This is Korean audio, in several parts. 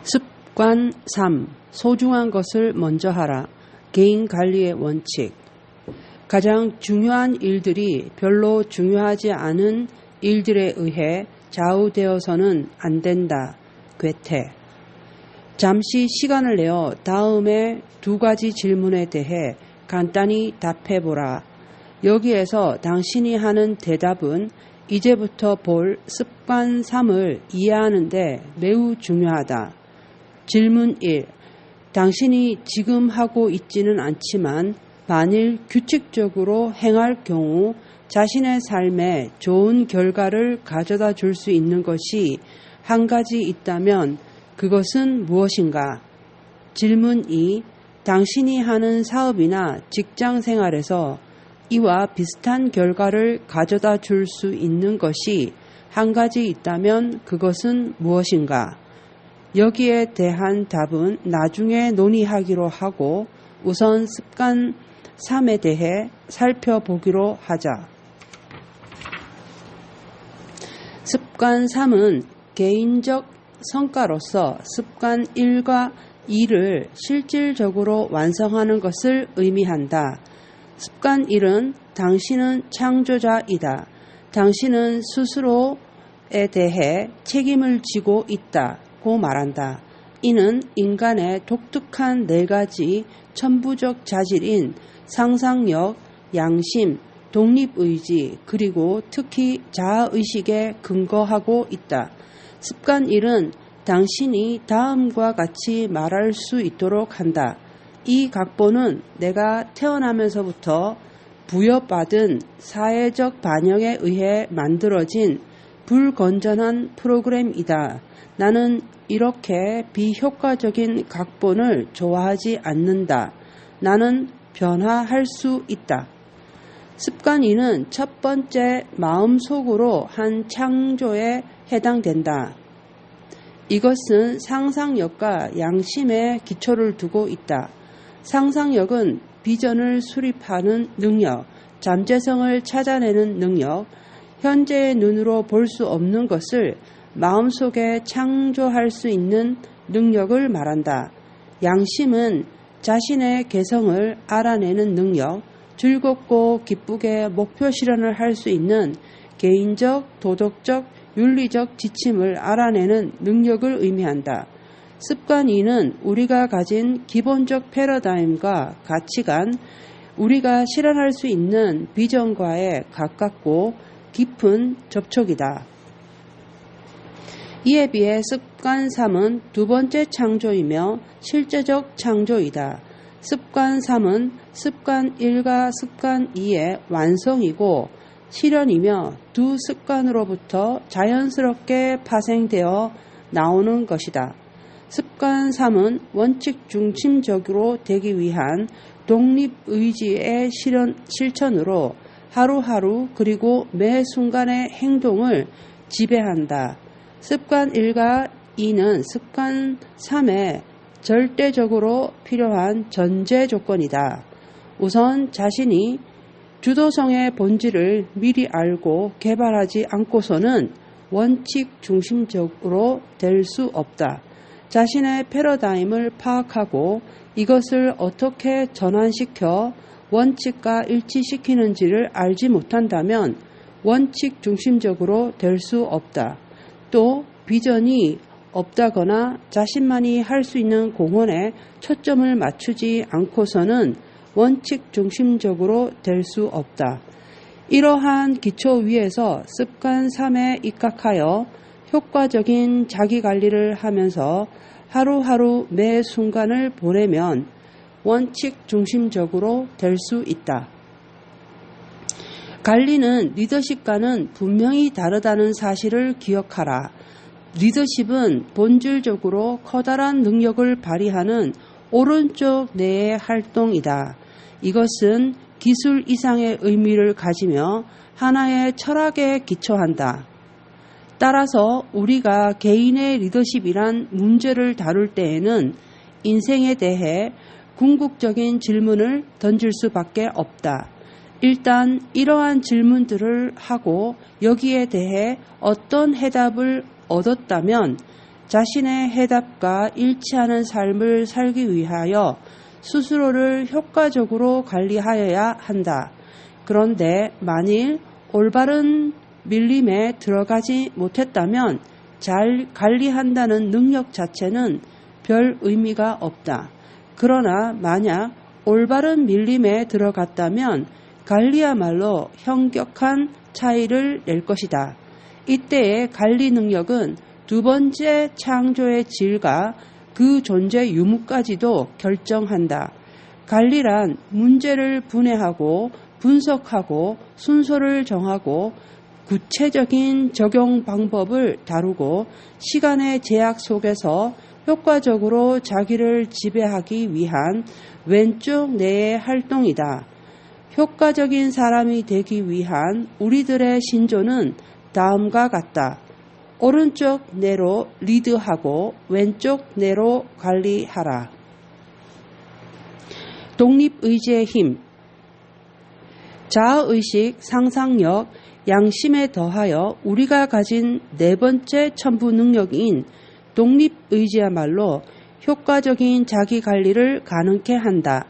습관 3. 소중한 것을 먼저 하라. 개인 관리의 원칙. 가장 중요한 일들이 별로 중요하지 않은 일들에 의해 좌우되어서는 안 된다. 괴테. 잠시 시간을 내어 다음에 2가지 질문에 대해 간단히 답해보라. 여기에서 당신이 하는 대답은 이제부터 볼 습관 3을 이해하는 데 매우 중요하다. 질문 1. 당신이 지금 하고 있지는 않지만 만일 규칙적으로 행할 경우 자신의 삶에 좋은 결과를 가져다 줄 수 있는 것이 한 가지 있다면 그것은 무엇인가? 질문 2. 당신이 하는 사업이나 직장 생활에서 이와 비슷한 결과를 가져다 줄 수 있는 것이 한 가지 있다면 그것은 무엇인가? 여기에 대한 답은 나중에 논의하기로 하고 우선 습관 3에 대해 살펴보기로 하자. 습관 3은 개인적 성과로서 습관 1과 2를 실질적으로 완성하는 것을 의미한다. 습관 1은 당신은 창조자이다. 당신은 스스로에 대해 책임을 지고 있다고 말한다. 이는 인간의 독특한 4가지 천부적 자질인 상상력, 양심, 독립의지, 그리고 특히 자아의식에 근거하고 있다. 습관 1은 당신이 다음과 같이 말할 수 있도록 한다. 이 각본은 내가 태어나면서부터 부여받은 사회적 반영에 의해 만들어진 불건전한 프로그램이다. 나는 이렇게 비효과적인 각본을 좋아하지 않는다. 나는 변화할 수 있다. 습관 2는 첫 번째 마음속으로 한 창조에 해당된다. 이것은 상상력과 양심에 기초를 두고 있다. 상상력은 비전을 수립하는 능력, 잠재성을 찾아내는 능력, 현재의 눈으로 볼 수 없는 것을 마음속에 창조할 수 있는 능력을 말한다. 양심은 자신의 개성을 알아내는 능력, 즐겁고 기쁘게 목표 실현을 할 수 있는 개인적, 도덕적, 윤리적 지침을 알아내는 능력을 의미한다. 습관 2는 우리가 가진 기본적 패러다임과 가치관, 우리가 실현할 수 있는 비전과의 가깝고 깊은 접촉이다. 이에 비해 습관 3은 2번째 창조이며 실제적 창조이다. 습관 3은 습관 1과 습관 2의 완성이고 실현이며 2 습관으로부터 자연스럽게 파생되어 나오는 것이다. 습관 3은 원칙 중심적으로 되기 위한 독립의지의 실천으로 하루하루 그리고 매 순간의 행동을 지배한다. 습관 1과 2는 습관 3에 절대적으로 필요한 전제 조건이다. 우선 자신이 주도성의 본질을 미리 알고 개발하지 않고서는 원칙 중심적으로 될 수 없다. 자신의 패러다임을 파악하고 이것을 어떻게 전환시켜 원칙과 일치시키는지를 알지 못한다면 원칙 중심적으로 될 수 없다. 또 비전이 없다거나 자신만이 할 수 있는 공헌에 초점을 맞추지 않고서는 원칙 중심적으로 될 수 없다. 이러한 기초 위에서 습관 3에 입각하여 효과적인 자기관리를 하면서 하루하루 매 순간을 보내면 원칙 중심적으로 될 수 있다. 관리는 리더십과는 분명히 다르다는 사실을 기억하라. 리더십은 본질적으로 커다란 능력을 발휘하는 오른쪽 뇌의 활동이다. 이것은 기술 이상의 의미를 가지며 하나의 철학에 기초한다. 따라서 우리가 개인의 리더십이란 문제를 다룰 때에는 인생에 대해 궁극적인 질문을 던질 수밖에 없다. 일단 이러한 질문들을 하고 여기에 대해 어떤 해답을 얻었다면 자신의 해답과 일치하는 삶을 살기 위하여 스스로를 효과적으로 관리하여야 한다. 그런데 만일 올바른 밀림에 들어가지 못했다면 잘 관리한다는 능력 자체는 별 의미가 없다. 그러나 만약 올바른 밀림에 들어갔다면 관리야말로 현격한 차이를 낼 것이다. 이때의 관리 능력은 두 번째 창조의 질과 그 존재 유무까지도 결정한다. 관리란 문제를 분해하고 분석하고 순서를 정하고 구체적인 적용 방법을 다루고 시간의 제약 속에서 효과적으로 자기를 지배하기 위한 왼쪽 뇌의 활동이다. 효과적인 사람이 되기 위한 우리들의 신조는 다음과 같다. 오른쪽 뇌로 리드하고 왼쪽 뇌로 관리하라. 독립의지의 힘. 자아의식, 상상력, 양심에 더하여 우리가 가진 네 번째 첨부 능력인 독립의지야말로 효과적인 자기관리를 가능케 한다.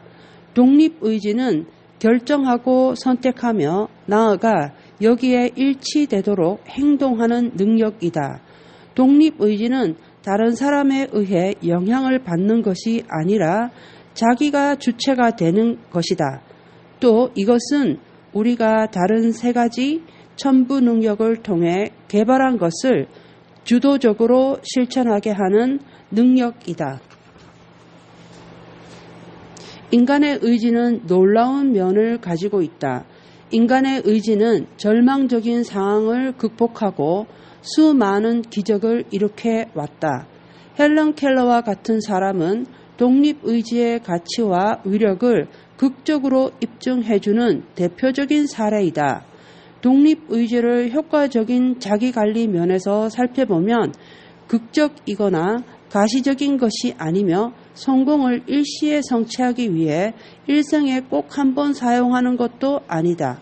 독립의지는 결정하고 선택하며 나아가 여기에 일치되도록 행동하는 능력이다. 독립의지는 다른 사람에 의해 영향을 받는 것이 아니라 자기가 주체가 되는 것이다. 또 이것은 우리가 다른 세 가지 첨부 능력을 통해 개발한 것을 주도적으로 실천하게 하는 능력이다. 인간의 의지는 놀라운 면을 가지고 있다. 인간의 의지는 절망적인 상황을 극복하고 수많은 기적을 일으켜 왔다. 헬런 켈러와 같은 사람은 독립의지의 가치와 위력을 극적으로 입증해주는 대표적인 사례이다. 독립의지를 효과적인 자기관리 면에서 살펴보면 극적이거나 가시적인 것이 아니며 성공을 일시에 성취하기 위해 일생에 꼭 한 번 사용하는 것도 아니다.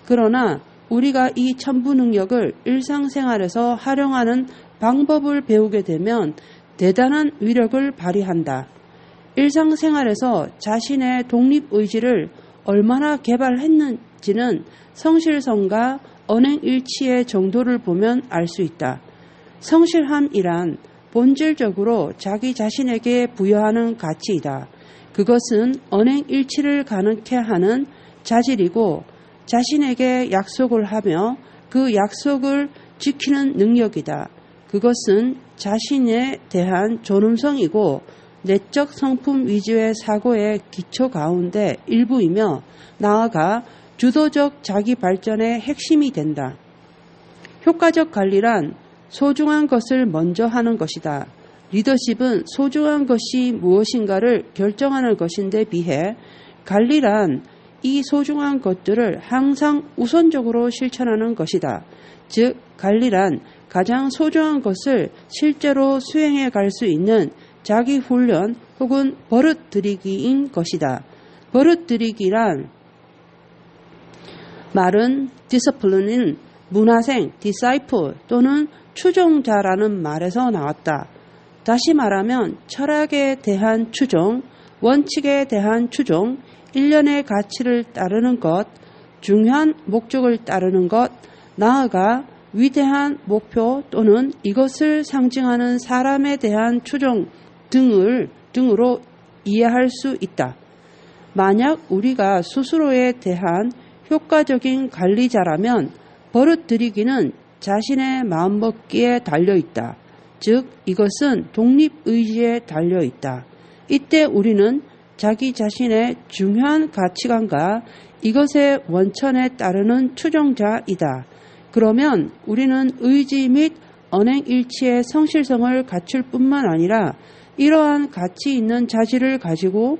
그러나 우리가 이 첨부 능력을 일상생활에서 활용하는 방법을 배우게 되면 대단한 위력을 발휘한다. 일상생활에서 자신의 독립의지를 얼마나 개발했는지는 성실성과 언행일치의 정도를 보면 알 수 있다. 성실함이란 본질적으로 자기 자신에게 부여하는 가치이다. 그것은 언행일치를 가능케 하는 자질이고 자신에게 약속을 하며 그 약속을 지키는 능력이다. 그것은 자신에 대한 존엄성이고 내적 성품 위주의 사고의 기초 가운데 일부이며 나아가 주도적 자기 발전의 핵심이 된다. 효과적 관리란 소중한 것을 먼저 하는 것이다. 리더십은 소중한 것이 무엇인가를 결정하는 것인데 비해 관리란 이 소중한 것들을 항상 우선적으로 실천하는 것이다. 즉, 관리란 가장 소중한 것을 실제로 수행해 갈 수 있는 자기 훈련 혹은 버릇들이기인 것이다. 버릇들이기란 말은 discipline은 문화생, disciple 또는 추종자라는 말에서 나왔다. 다시 말하면 철학에 대한 추종, 원칙에 대한 추종, 일련의 가치를 따르는 것, 중요한 목적을 따르는 것, 나아가 위대한 목표 또는 이것을 상징하는 사람에 대한 추종 등으로 이해할 수 있다. 만약 우리가 스스로에 대한 효과적인 관리자라면 버릇들이기는 자신의 마음먹기에 달려있다. 즉 이것은 독립의지에 달려있다. 이때 우리는 자기 자신의 중요한 가치관과 이것의 원천에 따르는 추종자이다. 그러면 우리는 의지 및 언행일치의 성실성을 갖출 뿐만 아니라 이러한 가치 있는 자질을 가지고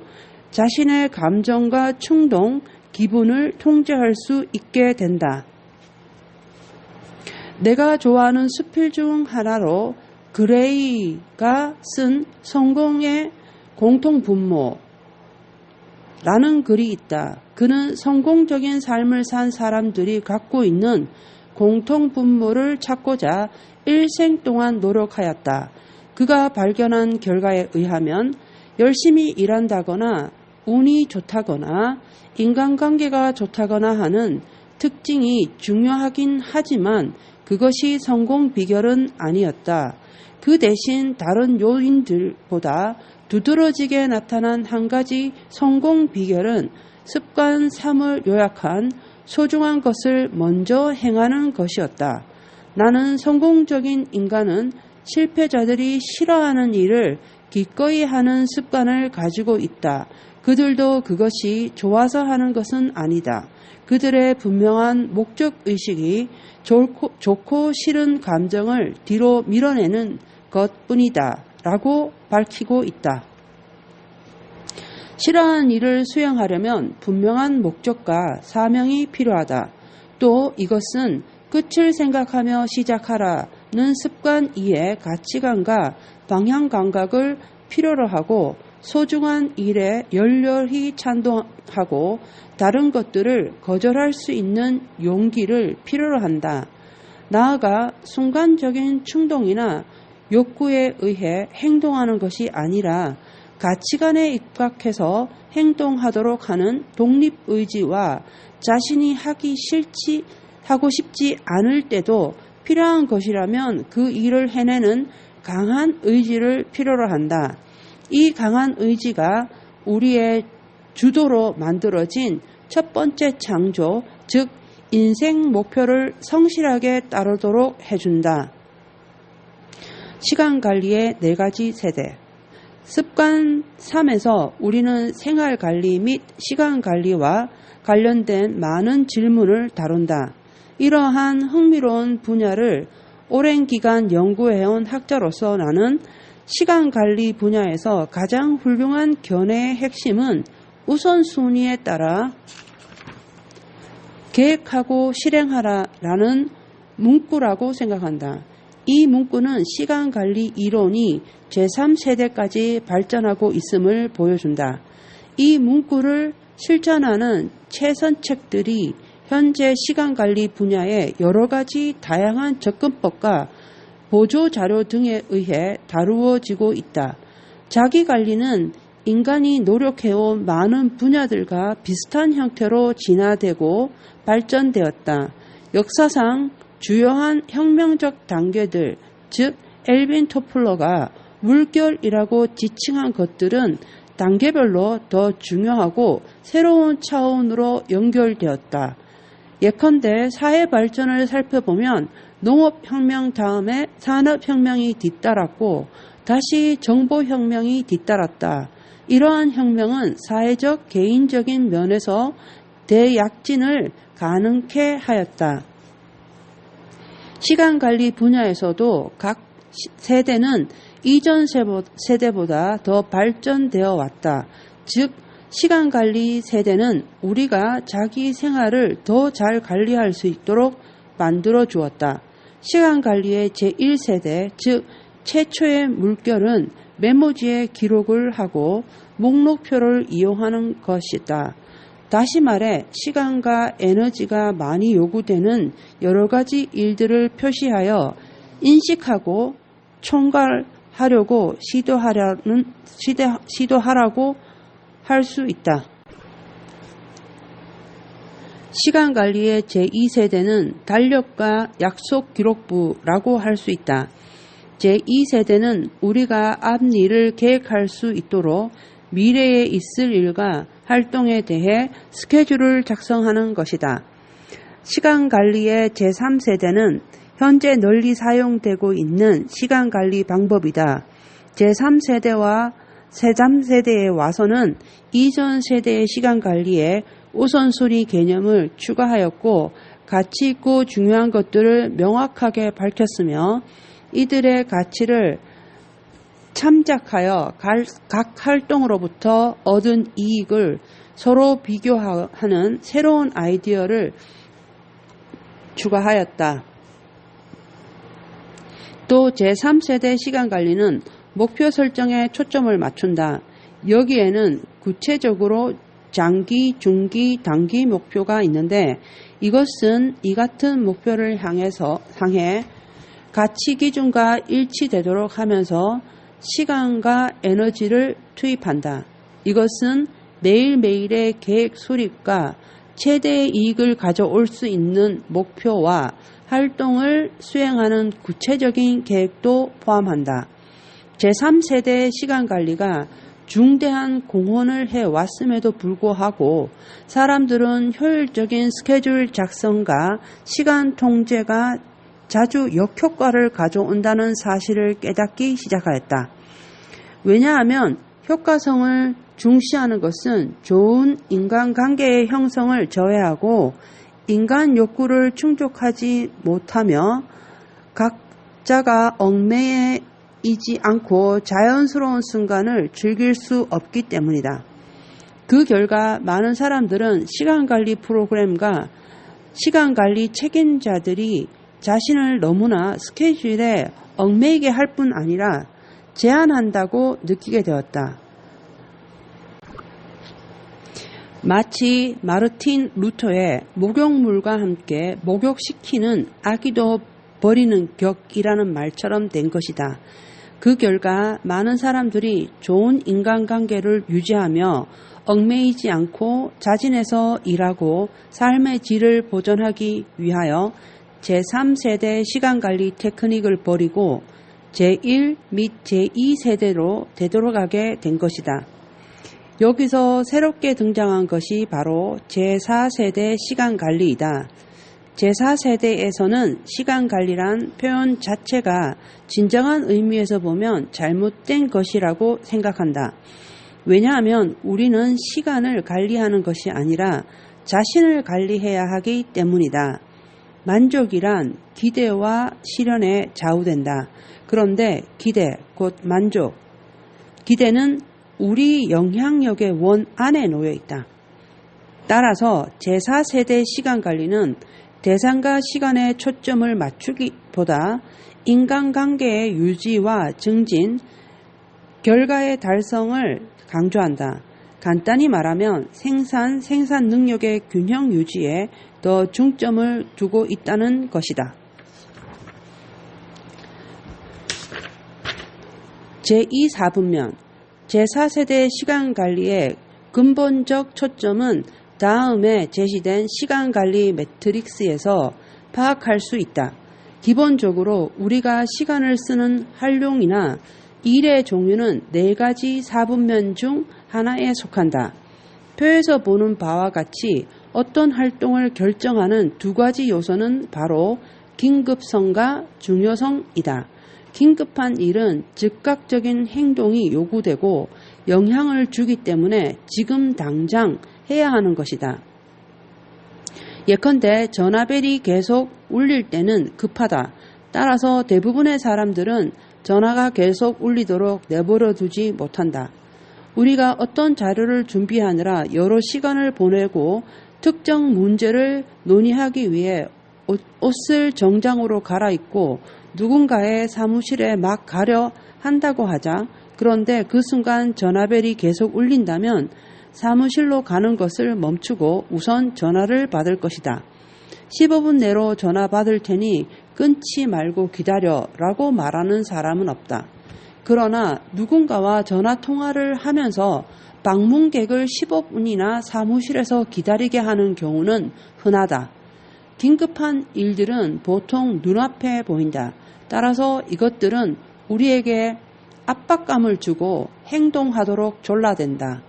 자신의 감정과 충동, 기분을 통제할 수 있게 된다. 내가 좋아하는 수필 중 하나로 그레이가 쓴 성공의 공통분모라는 글이 있다. 그는 성공적인 삶을 산 사람들이 갖고 있는 공통분모를 찾고자 일생 동안 노력하였다. 그가 발견한 결과에 의하면 열심히 일한다거나 운이 좋다거나 인간관계가 좋다거나 하는 특징이 중요하긴 하지만 그것이 성공 비결은 아니었다. 그 대신 다른 요인들보다 두드러지게 나타난 한 가지 성공 비결은 습관 3을 요약한 소중한 것을 먼저 행하는 것이었다. 나는 성공적인 인간은 실패자들이 싫어하는 일을 기꺼이 하는 습관을 가지고 있다. 그들도 그것이 좋아서 하는 것은 아니다. 그들의 분명한 목적의식이 좋고 싫은 감정을 뒤로 밀어내는 것뿐이다. 라고 밝히고 있다. 싫어하는 일을 수행하려면 분명한 목적과 사명이 필요하다. 또 이것은 끝을 생각하며 시작하라는 습관 이의 가치관과 방향 감각을 필요로 하고 소중한 일에 열렬히 찬동하고 다른 것들을 거절할 수 있는 용기를 필요로 한다. 나아가 순간적인 충동이나 욕구에 의해 행동하는 것이 아니라 가치관에 입각해서 행동하도록 하는 독립의지와 자신이 하고 싶지 않을 때도 필요한 것이라면 그 일을 해내는 강한 의지를 필요로 한다. 이 강한 의지가 우리의 주도로 만들어진 첫 번째 창조, 즉 인생 목표를 성실하게 따르도록 해준다. 시간관리의 4가지 세대. 습관 3에서 우리는 생활관리 및 시간관리와 관련된 많은 질문을 다룬다. 이러한 흥미로운 분야를 오랜 기간 연구해온 학자로서 나는 시간관리 분야에서 가장 훌륭한 견해의 핵심은 우선순위에 따라 계획하고 실행하라라는 문구라고 생각한다. 이 문구는 시간관리 이론이 제3세대까지 발전하고 있음을 보여준다. 이 문구를 실천하는 최선책들이 현재 시간관리 분야의 여러 가지 다양한 접근법과 보조자료 등에 의해 다루어지고 있다. 자기관리는 인간이 노력해온 많은 분야들과 비슷한 형태로 진화되고 발전되었다. 역사상 주요한 혁명적 단계들, 즉 엘빈 토플러가 물결이라고 지칭한 것들은 단계별로 더 중요하고 새로운 차원으로 연결되었다. 예컨대 사회 발전을 살펴보면 농업혁명 다음에 산업혁명이 뒤따랐고 다시 정보혁명이 뒤따랐다. 이러한 혁명은 사회적, 개인적인 면에서 대약진을 가능케 하였다. 시간관리 분야에서도 각 세대는 이전 세대보다 더 발전되어 왔다. 즉 시간관리 세대는 우리가 자기 생활을 더 잘 관리할 수 있도록 만들어 주었다. 시간관리의 제1세대, 즉 최초의 물결은 메모지에 기록을 하고 목록표를 이용하는 것이다. 다시 말해 시간과 에너지가 많이 요구되는 여러 가지 일들을 표시하여 인식하고 총괄하려고 시도하라고 할 수 있다. 시간관리의 제2세대는 달력과 약속 기록부라고 할 수 있다. 제2세대는 우리가 앞일을 계획할 수 있도록 미래에 있을 일과 활동에 대해 스케줄을 작성하는 것이다. 시간관리의 제3세대는 현재 널리 사용되고 있는 시간관리 방법이다. 제3세대와 제3세대에 와서는 이전 세대의 시간관리에 우선순위 개념을 추가하였고 가치 있고 중요한 것들을 명확하게 밝혔으며 이들의 가치를 참작하여 각 활동으로부터 얻은 이익을 서로 비교하는 새로운 아이디어를 추가하였다. 또 제3세대 시간관리는 목표 설정에 초점을 맞춘다. 여기에는 구체적으로 장기, 중기, 단기 목표가 있는데 이것은 이 같은 목표를 향해 가치 기준과 일치되도록 하면서 시간과 에너지를 투입한다. 이것은 매일매일의 계획 수립과 최대의 이익을 가져올 수 있는 목표와 활동을 수행하는 구체적인 계획도 포함한다. 제3세대 시간관리가 중대한 공헌을 해왔음에도 불구하고 사람들은 효율적인 스케줄 작성과 시간 통제가 자주 역효과를 가져온다는 사실을 깨닫기 시작하였다. 왜냐하면 효과성을 중시하는 것은 좋은 인간관계의 형성을 저해하고 인간 욕구를 충족하지 못하며 각자가 얽매이지 않고 자연스러운 순간을 즐길 수 없기 때문이다. 그 결과 많은 사람들은 시간관리 프로그램과 시간관리 책임자들이 자신을 너무나 스케줄에 얽매이게 할 뿐 아니라 제한한다고 느끼게 되었다. 마치 마르틴 루터의 목욕물과 함께 목욕시키는 아기도 버리는 격이라는 말처럼 된 것이다. 그 결과 많은 사람들이 좋은 인간관계를 유지하며 얽매이지 않고 자진해서 일하고 삶의 질을 보존하기 위하여 제3세대 시간관리 테크닉을 버리고 제1 및 제2세대로 되돌아가게 된 것이다. 여기서 새롭게 등장한 것이 바로 제4세대 시간관리이다. 제4세대에서는 시간관리란 표현 자체가 진정한 의미에서 보면 잘못된 것이라고 생각한다. 왜냐하면 우리는 시간을 관리하는 것이 아니라 자신을 관리해야 하기 때문이다. 만족이란 기대와 실현에 좌우된다. 그런데 기대, 곧 만족. 기대는 우리 영향력의 원 안에 놓여 있다. 따라서 제4세대 시간관리는 대상과 시간에 초점을 맞추기보다 인간관계의 유지와 증진, 결과의 달성을 강조한다. 간단히 말하면 생산 능력의 균형 유지에 더 중점을 두고 있다는 것이다. 제2사분면 제4세대 시간관리의 근본적 초점은 다음에 제시된 시간관리 매트릭스에서 파악할 수 있다. 기본적으로 우리가 시간을 쓰는 활용이나 일의 종류는 4가지 4분면 중 하나에 속한다. 표에서 보는 바와 같이 어떤 활동을 결정하는 2가지 요소는 바로 긴급성과 중요성이다. 긴급한 일은 즉각적인 행동이 요구되고 영향을 주기 때문에 지금 당장 해야 하는 것이다. 예컨대 전화벨이 계속 울릴 때는 급하다. 따라서 대부분의 사람들은 전화가 계속 울리도록 내버려 두지 못한다. 우리가 어떤 자료를 준비하느라 여러 시간을 보내고 특정 문제를 논의하기 위해 옷을 정장으로 갈아입고 누군가의 사무실에 막 가려 한다고 하자. 그런데 그 순간 전화벨이 계속 울린다면 사무실로 가는 것을 멈추고 우선 전화를 받을 것이다. 15분 내로 전화 받을 테니 끊지 말고 기다려 라고 말하는 사람은 없다. 그러나 누군가와 전화 통화를 하면서 방문객을 15분이나 사무실에서 기다리게 하는 경우는 흔하다. 긴급한 일들은 보통 눈앞에 보인다. 따라서 이것들은 우리에게 압박감을 주고 행동하도록 졸라댄다.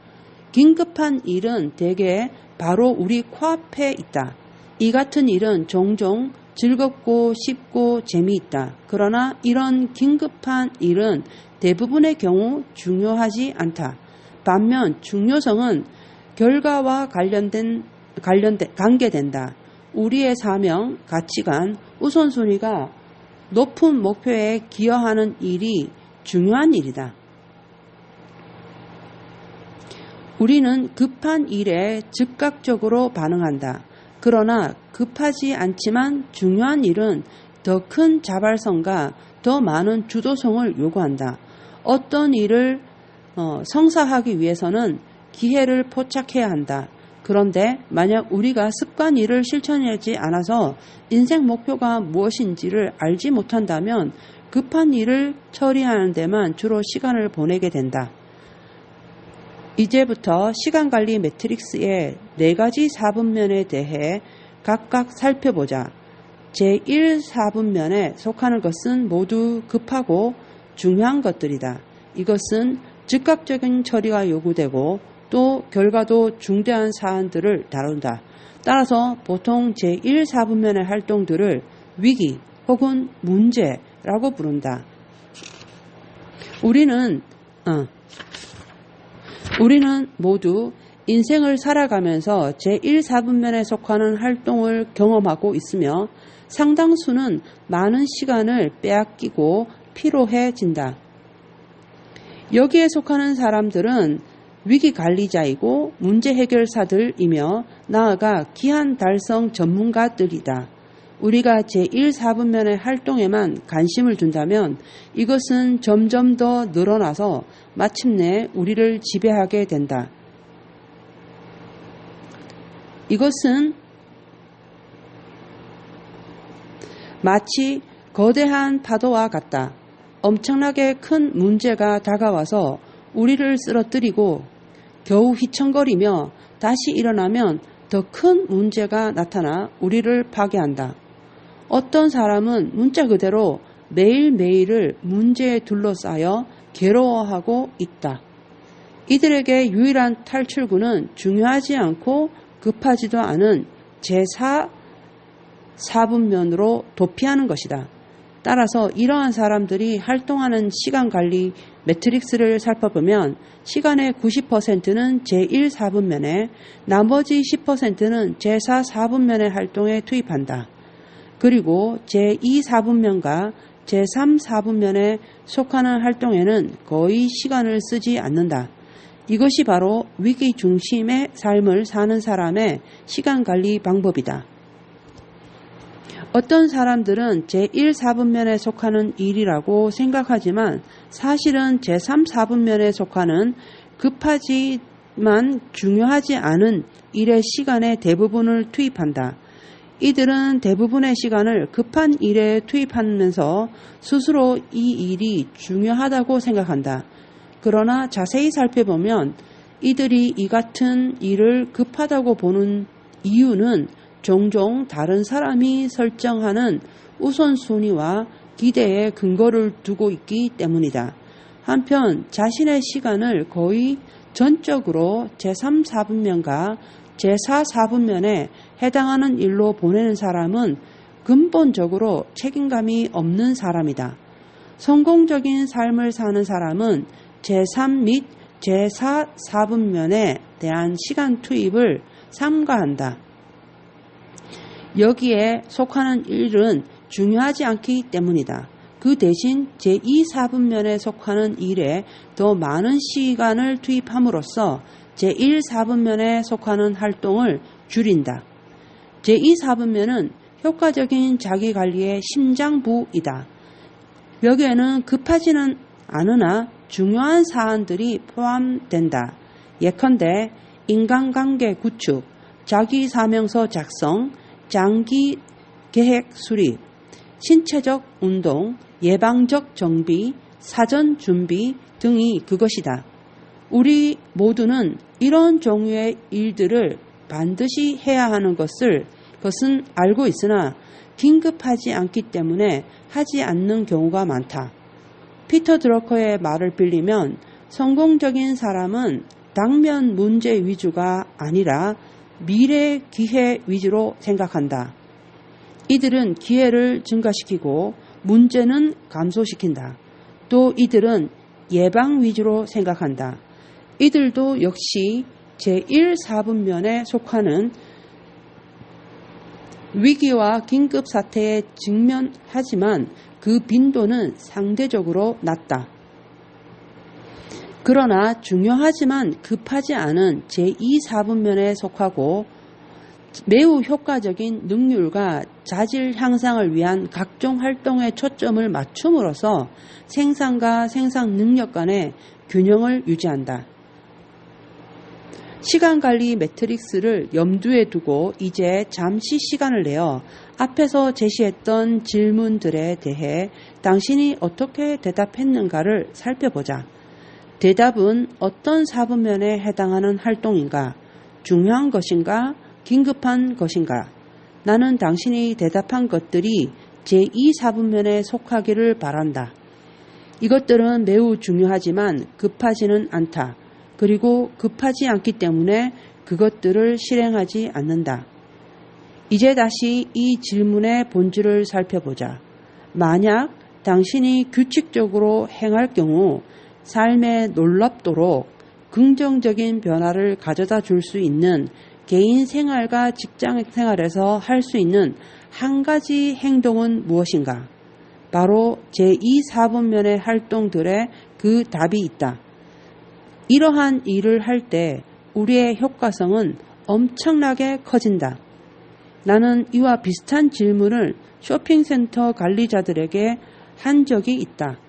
긴급한 일은 대개 바로 우리 코앞에 있다. 이 같은 일은 종종 즐겁고 쉽고 재미있다. 그러나 이런 긴급한 일은 대부분의 경우 중요하지 않다. 반면 중요성은 결과와 관계된다. 우리의 사명, 가치관, 우선순위가 높은 목표에 기여하는 일이 중요한 일이다. 우리는 급한 일에 즉각적으로 반응한다. 그러나 급하지 않지만 중요한 일은 더 큰 자발성과 더 많은 주도성을 요구한다. 어떤 일을 성사하기 위해서는 기회를 포착해야 한다. 그런데 만약 우리가 습관 일을 실천하지 않아서 인생 목표가 무엇인지를 알지 못한다면 급한 일을 처리하는 데만 주로 시간을 보내게 된다. 이제부터 시간관리 매트릭스의 4가지 4분면에 대해 각각 살펴보자. 제1 4분면에 속하는 것은 모두 급하고 중요한 것들이다. 이것은 즉각적인 처리가 요구되고 또 결과도 중대한 사안들을 다룬다. 따라서 보통 제1 4분면의 활동들을 위기 혹은 문제라고 부른다. 우리는 모두 인생을 살아가면서 제1 4분면에 속하는 활동을 경험하고 있으며 상당수는 많은 시간을 빼앗기고 피로해진다. 여기에 속하는 사람들은 위기관리자이고 문제 해결사들이며 나아가 기한 달성 전문가들이다. 우리가 제1 4분면의 활동에만 관심을 둔다면 이것은 점점 더 늘어나서 마침내 우리를 지배하게 된다. 이것은 마치 거대한 파도와 같다. 엄청나게 큰 문제가 다가와서 우리를 쓰러뜨리고 겨우 휘청거리며 다시 일어나면 더 큰 문제가 나타나 우리를 파괴한다. 어떤 사람은 문자 그대로 매일매일을 문제에 둘러싸여 괴로워하고 있다. 이들에게 유일한 탈출구는 중요하지 않고 급하지도 않은 제4 4분면으로 도피하는 것이다. 따라서 이러한 사람들이 활동하는 시간관리 매트릭스를 살펴보면 시간의 90%는 제1 4분면에 나머지 10%는 제4 4분면의 활동에 투입한다. 그리고 제2 4분면과 제3 4분면에 속하는 활동에는 거의 시간을 쓰지 않는다. 이것이 바로 위기 중심의 삶을 사는 사람의 시간관리 방법이다. 어떤 사람들은 제1 4분면에 속하는 일이라고 생각하지만 사실은 제3 4분면에 속하는 급하지만 중요하지 않은 일의 시간의 대부분을 투입한다. 이들은 대부분의 시간을 급한 일에 투입하면서 스스로 이 일이 중요하다고 생각한다. 그러나 자세히 살펴보면 이들이 이 같은 일을 급하다고 보는 이유는 종종 다른 사람이 설정하는 우선순위와 기대에 근거를 두고 있기 때문이다. 한편 자신의 시간을 거의 전적으로 제3 4분면과 제4 4분면에 해당하는 일로 보내는 사람은 근본적으로 책임감이 없는 사람이다. 성공적인 삶을 사는 사람은 제3 및 제4 4분면에 대한 시간 투입을 삼가한다. 여기에 속하는 일은 중요하지 않기 때문이다. 그 대신 제2 4분면에 속하는 일에 더 많은 시간을 투입함으로써 제1 4분면에 속하는 활동을 줄인다. 제2 4분면은 효과적인 자기관리의 심장부이다. 여기에는 급하지는 않으나 중요한 사안들이 포함된다. 예컨대 인간관계 구축, 자기사명서 작성, 장기 계획 수립, 신체적 운동, 예방적 정비, 사전 준비 등이 그것이다. 우리 모두는 이런 종류의 일들을 반드시 해야 하는 것은 알고 있으나 긴급하지 않기 때문에 하지 않는 경우가 많다. 피터 드러커의 말을 빌리면 성공적인 사람은 당면 문제 위주가 아니라 미래 기회 위주로 생각한다. 이들은 기회를 증가시키고 문제는 감소시킨다. 또 이들은 예방 위주로 생각한다. 이들도 역시 제1 4분면에 속하는 위기와 긴급 사태에 직면하지만 그 빈도는 상대적으로 낮다. 그러나 중요하지만 급하지 않은 제2 4분면에 속하고 매우 효과적인 능률과 자질 향상을 위한 각종 활동에 초점을 맞춤으로써 생산과 생산 능력 간의 균형을 유지한다. 시간관리 매트릭스를 염두에 두고 이제 잠시 시간을 내어 앞에서 제시했던 질문들에 대해 당신이 어떻게 대답했는가를 살펴보자. 대답은 어떤 사분면에 해당하는 활동인가? 중요한 것인가? 긴급한 것인가? 나는 당신이 대답한 것들이 제2사분면에 속하기를 바란다. 이것들은 매우 중요하지만 급하지는 않다. 그리고 급하지 않기 때문에 그것들을 실행하지 않는다. 이제 다시 이 질문의 본질을 살펴보자. 만약 당신이 규칙적으로 행할 경우 삶에 놀랍도록 긍정적인 변화를 가져다 줄 수 있는 개인 생활과 직장 생활에서 할 수 있는 한 가지 행동은 무엇인가? 바로 제2사분면의 활동들에 그 답이 있다. 이러한 일을 할 때 우리의 효과성은 엄청나게 커진다. 나는 이와 비슷한 질문을 쇼핑센터 관리자들에게 한 적이 있다.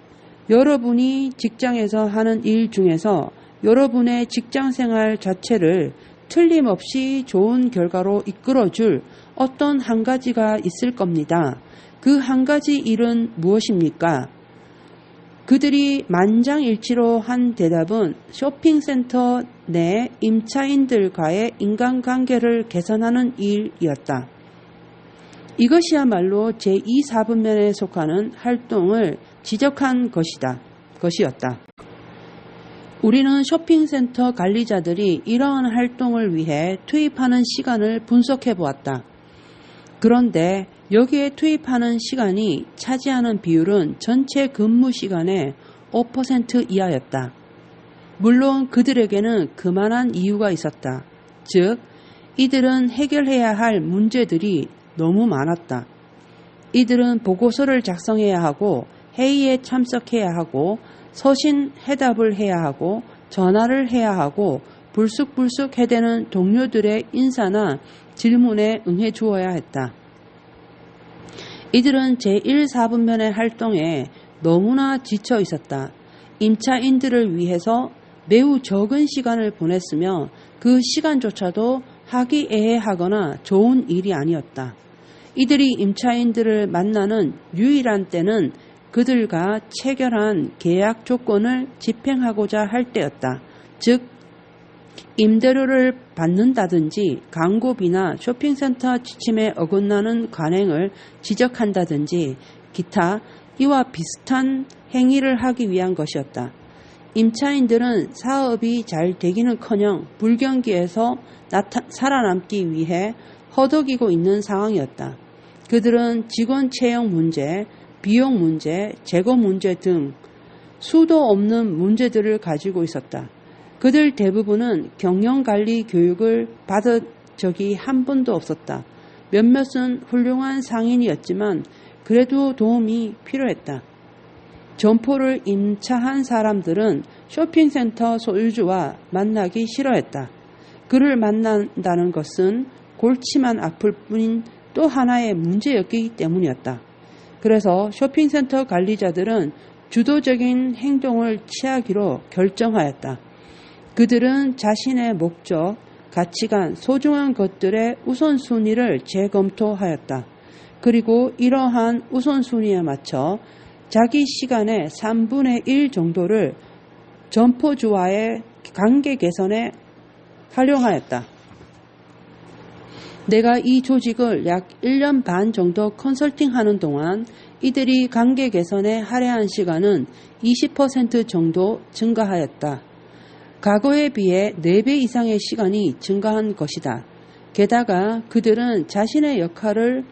여러분이 직장에서 하는 일 중에서 여러분의 직장생활 자체를 틀림없이 좋은 결과로 이끌어줄 어떤 한 가지가 있을 겁니다. 그 한 가지 일은 무엇입니까? 그들이 만장일치로 한 대답은 쇼핑센터 내 임차인들과의 인간관계를 개선하는 일이었다. 이것이야말로 제2사분면에 속하는 활동을 지적한 것이었다. 우리는 쇼핑센터 관리자들이 이러한 활동을 위해 투입하는 시간을 분석해 보았다. 그런데 여기에 투입하는 시간이 차지하는 비율은 전체 근무 시간의 5% 이하였다. 물론 그들에게는 그만한 이유가 있었다. 즉, 이들은 해결해야 할 문제들이 너무 많았다. 이들은 보고서를 작성해야 하고 회의에 참석해야 하고 서신 해답을 해야 하고 전화를 해야 하고 불쑥불쑥 해대는 동료들의 인사나 질문에 응해 주어야 했다. 이들은 제1사분면의 활동에 너무나 지쳐 있었다. 임차인들을 위해서 매우 적은 시간을 보냈으며 그 시간조차도 화기애애하거나 좋은 일이 아니었다. 이들이 임차인들을 만나는 유일한 때는 그들과 체결한 계약 조건을 집행하고자 할 때였다. 즉, 임대료를 받는다든지 광고비나 쇼핑센터 지침에 어긋나는 관행을 지적한다든지 기타 이와 비슷한 행위를 하기 위한 것이었다. 임차인들은 사업이 잘 되기는커녕 불경기에서 살아남기 위해 허덕이고 있는 상황이었다. 그들은 직원 채용 문제, 비용 문제, 재고 문제 등 수도 없는 문제들을 가지고 있었다. 그들 대부분은 경영관리 교육을 받은 적이 한 번도 없었다. 몇몇은 훌륭한 상인이었지만 그래도 도움이 필요했다. 점포를 임차한 사람들은 쇼핑센터 소유주와 만나기 싫어했다. 그를 만난다는 것은 골치만 아플 뿐인 또 하나의 문제였기 때문이었다. 그래서 쇼핑센터 관리자들은 주도적인 행동을 취하기로 결정하였다. 그들은 자신의 목적, 가치관, 소중한 것들의 우선순위를 재검토하였다. 그리고 이러한 우선순위에 맞춰 자기 시간의 3분의 1 정도를 점포주와의 관계 개선에 활용하였다. 내가 이 조직을 약 1년 반 정도 컨설팅하는 동안 이들이 관계 개선에 할애한 시간은 20% 정도 증가하였다. 과거에 비해 4배 이상의 시간이 증가한 것이다. 게다가 그들은 자신의 역할을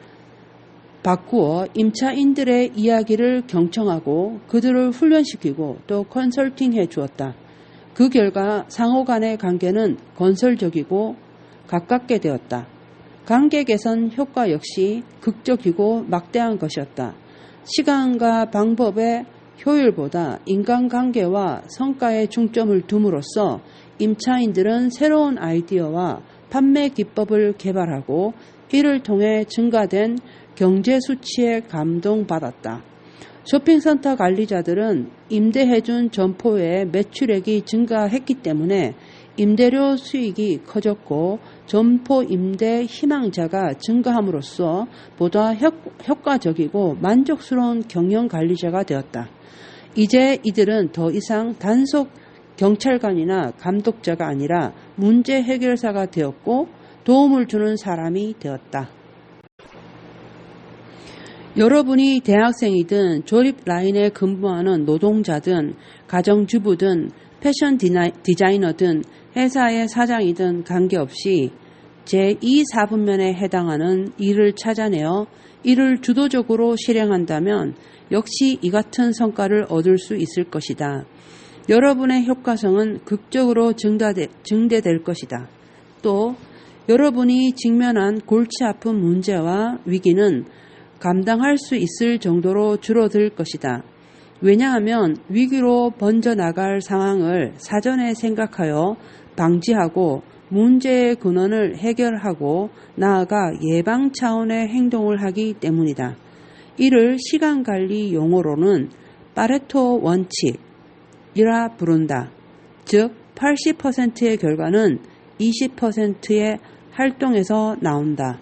바꾸어 임차인들의 이야기를 경청하고 그들을 훈련시키고 또 컨설팅해 주었다. 그 결과 상호 간의 관계는 건설적이고 가깝게 되었다. 관계 개선 효과 역시 극적이고 막대한 것이었다. 시간과 방법의 효율보다 인간관계와 성과에 중점을 둠으로써 임차인들은 새로운 아이디어와 판매 기법을 개발하고 이를 통해 증가된 경제 수치에 감동받았다. 쇼핑센터 관리자들은 임대해준 점포의 매출액이 증가했기 때문에 임대료 수익이 커졌고 점포 임대 희망자가 증가함으로써 보다 효과적이고 만족스러운 경영관리자가 되었다. 이제 이들은 더 이상 단속 경찰관이나 감독자가 아니라 문제 해결사가 되었고 도움을 주는 사람이 되었다. 여러분이 대학생이든 졸업 라인에 근무하는 노동자든 가정주부든 패션 디자이너든 회사의 사장이든 관계없이 제2사분면에 해당하는 일을 찾아내어 이를 주도적으로 실행한다면 역시 이 같은 성과를 얻을 수 있을 것이다. 여러분의 효과성은 극적으로 증대될 것이다. 또 여러분이 직면한 골치 아픈 문제와 위기는 감당할 수 있을 정도로 줄어들 것이다. 왜냐하면 위기로 번져나갈 상황을 사전에 생각하여 방지하고 문제의 근원을 해결하고 나아가 예방 차원의 행동을 하기 때문이다. 이를 시간관리 용어로는 파레토 원칙이라 부른다. 즉 80%의 결과는 20%의 활동에서 나온다.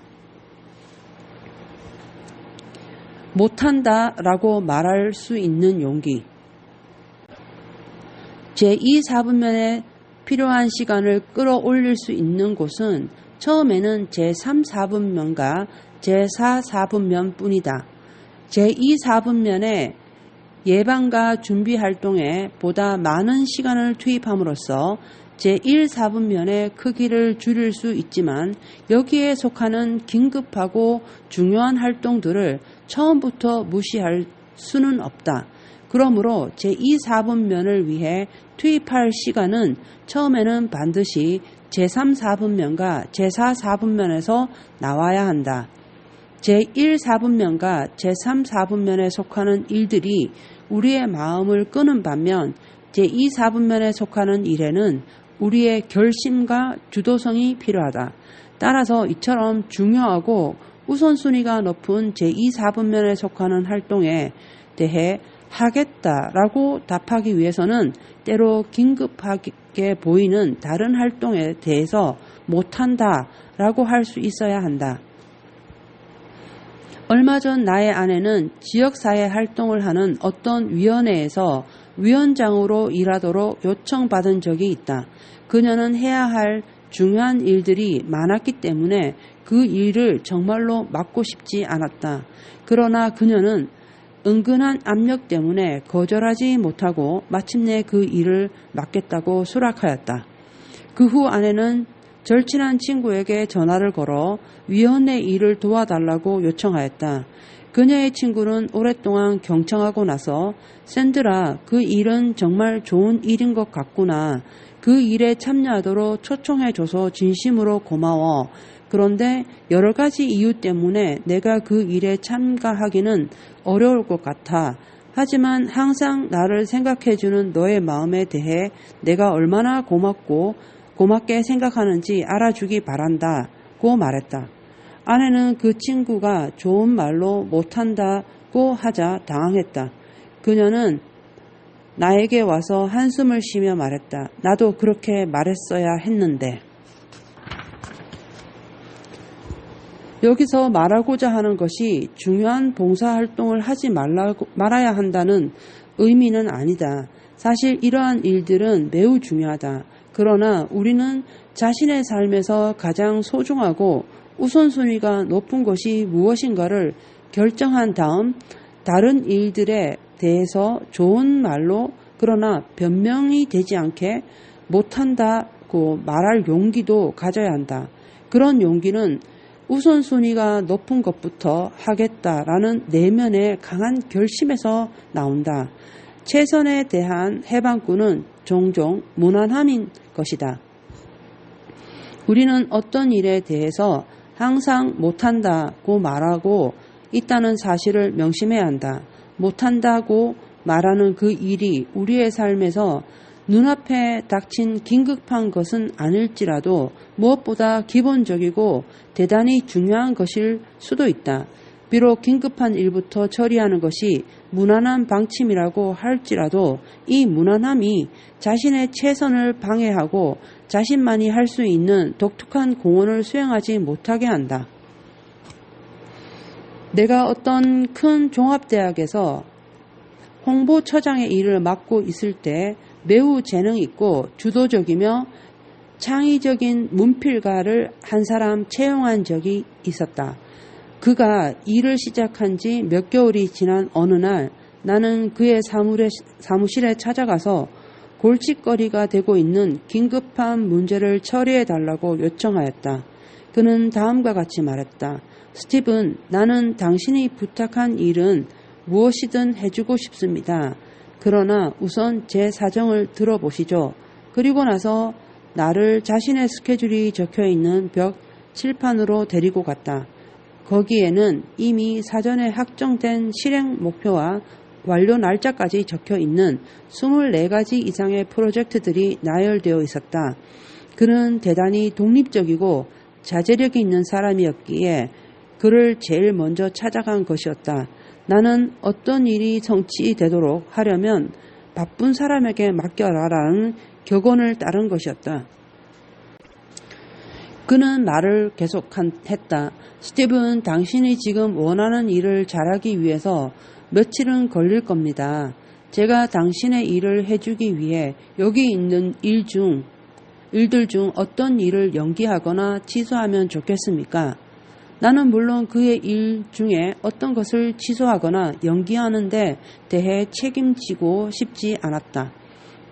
못한다 라고 말할 수 있는 용기. 제2사분면에 필요한 시간을 끌어올릴 수 있는 곳은 처음에는 제3사분면과 제4사분면 뿐이다. 제2사분면의 예방과 준비 활동에 보다 많은 시간을 투입함으로써 제1사분면의 크기를 줄일 수 있지만 여기에 속하는 긴급하고 중요한 활동들을 처음부터 무시할 수는 없다. 그러므로 제2사분면을 위해 투입할 시간은 처음에는 반드시 제3사분면과 제4사분면에서 나와야 한다. 제1사분면과 제3사분면에 속하는 일들이 우리의 마음을 끄는 반면 제2사분면에 속하는 일에는 우리의 결심과 주도성이 필요하다. 따라서 이처럼 중요하고 우선순위가 높은 제2사분면에 속하는 활동에 대해 하겠다라고 답하기 위해서는 때로 긴급하게 보이는 다른 활동에 대해서 못한다라고 할 수 있어야 한다. 얼마 전 나의 아내는 지역사회 활동을 하는 어떤 위원회에서 위원장으로 일하도록 요청받은 적이 있다. 그녀는 해야 할 중요한 일들이 많았기 때문에 그 일을 정말로 맡고 싶지 않았다. 그러나 그녀는 은근한 압력 때문에 거절하지 못하고 마침내 그 일을 맡겠다고 수락하였다. 그 후 아내는 절친한 친구에게 전화를 걸어 위원회 일을 도와달라고 요청하였다. 그녀의 친구는 오랫동안 경청하고 나서 샌드라, 그 일은 정말 좋은 일인 것 같구나. 그 일에 참여하도록 초청해줘서 진심으로 고마워. 그런데 여러 가지 이유 때문에 내가 그 일에 참가하기는 어려울 것 같아. 하지만 항상 나를 생각해주는 너의 마음에 대해 내가 얼마나 고맙게 생각하는지 알아주기 바란다고 말했다. 아내는 그 친구가 좋은 말로 못한다고 하자 당황했다. 그녀는 나에게 와서 한숨을 쉬며 말했다. 나도 그렇게 말했어야 했는데. 여기서 말하고자 하는 것이 중요한 봉사활동을 하지 말아야 한다는 의미는 아니다. 사실 이러한 일들은 매우 중요하다. 그러나 우리는 자신의 삶에서 가장 소중하고 우선순위가 높은 것이 무엇인가를 결정한 다음 다른 일들에 대해서 좋은 말로 그러나 변명이 되지 않게 못한다고 말할 용기도 가져야 한다. 그런 용기는 우선순위가 높은 것부터 하겠다라는 내면의 강한 결심에서 나온다. 최선에 대한 해방꾼은 종종 무난함인 것이다. 우리는 어떤 일에 대해서 항상 못한다고 말하고 있다는 사실을 명심해야 한다. 못한다고 말하는 그 일이 우리의 삶에서 눈앞에 닥친 긴급한 것은 아닐지라도 무엇보다 기본적이고 대단히 중요한 것일 수도 있다. 비록 긴급한 일부터 처리하는 것이 무난한 방침이라고 할지라도 이 무난함이 자신의 최선을 방해하고 자신만이 할 수 있는 독특한 공헌을 수행하지 못하게 한다. 내가 어떤 큰 종합대학에서 홍보처장의 일을 맡고 있을 때 매우 재능 있고 주도적이며 창의적인 문필가를 한 사람 채용한 적이 있었다. 그가 일을 시작한 지 몇 개월이 지난 어느 날 나는 그의 사무실에 찾아가서 골칫거리가 되고 있는 긴급한 문제를 처리해 달라고 요청하였다. 그는 다음과 같이 말했다. 스티븐, 나는 당신이 부탁한 일은 무엇이든 해주고 싶습니다. 그러나 우선 제 사정을 들어보시죠. 그리고 나서 나를 자신의 스케줄이 적혀있는 벽 칠판으로 데리고 갔다. 거기에는 이미 사전에 확정된 실행 목표와 완료 날짜까지 적혀있는 24가지 이상의 프로젝트들이 나열되어 있었다. 그는 대단히 독립적이고 자제력이 있는 사람이었기에 그를 제일 먼저 찾아간 것이었다. 나는 어떤 일이 성취되도록 하려면 바쁜 사람에게 맡겨라라는 격언을 따른 것이었다. 그는 말을 계속했다. 스티븐, 당신이 지금 원하는 일을 잘하기 위해서 며칠은 걸릴 겁니다. 제가 당신의 일을 해주기 위해 여기 있는 일들 중 어떤 일을 연기하거나 취소하면 좋겠습니까? 나는 물론 그의 일 중에 어떤 것을 취소하거나 연기하는 데 대해 책임지고 싶지 않았다.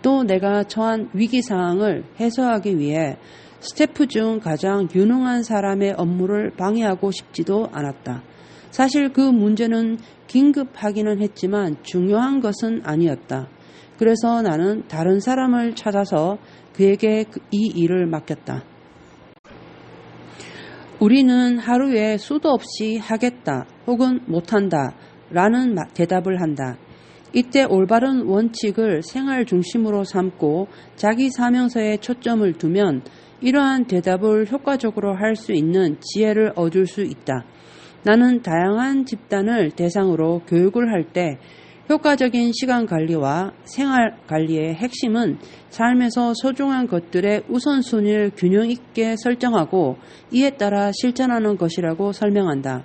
또 내가 처한 위기상황을 해소하기 위해 스태프 중 가장 유능한 사람의 업무를 방해하고 싶지도 않았다. 사실 그 문제는 긴급하기는 했지만 중요한 것은 아니었다. 그래서 나는 다른 사람을 찾아서 그에게 이 일을 맡겼다. 우리는 하루에 수도 없이 하겠다 혹은 못한다 라는 대답을 한다. 이때 올바른 원칙을 생활 중심으로 삼고 자기 사명서에 초점을 두면 이러한 대답을 효과적으로 할 수 있는 지혜를 얻을 수 있다. 나는 다양한 집단을 대상으로 교육을 할 때 효과적인 시간 관리와 생활 관리의 핵심은 삶에서 소중한 것들의 우선순위를 균형 있게 설정하고 이에 따라 실천하는 것이라고 설명한다.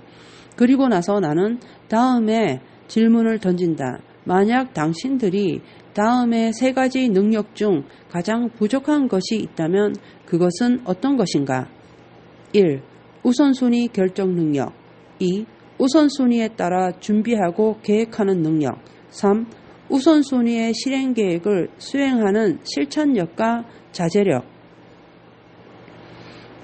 그리고 나서 나는 다음에 질문을 던진다. 만약 당신들이 다음에 3가지 능력 중 가장 부족한 것이 있다면 그것은 어떤 것인가? 1. 우선순위 결정 능력. 2. 우선순위에 따라 준비하고 계획하는 능력. 3. 우선순위의 실행 계획을 수행하는 실천력과 자제력.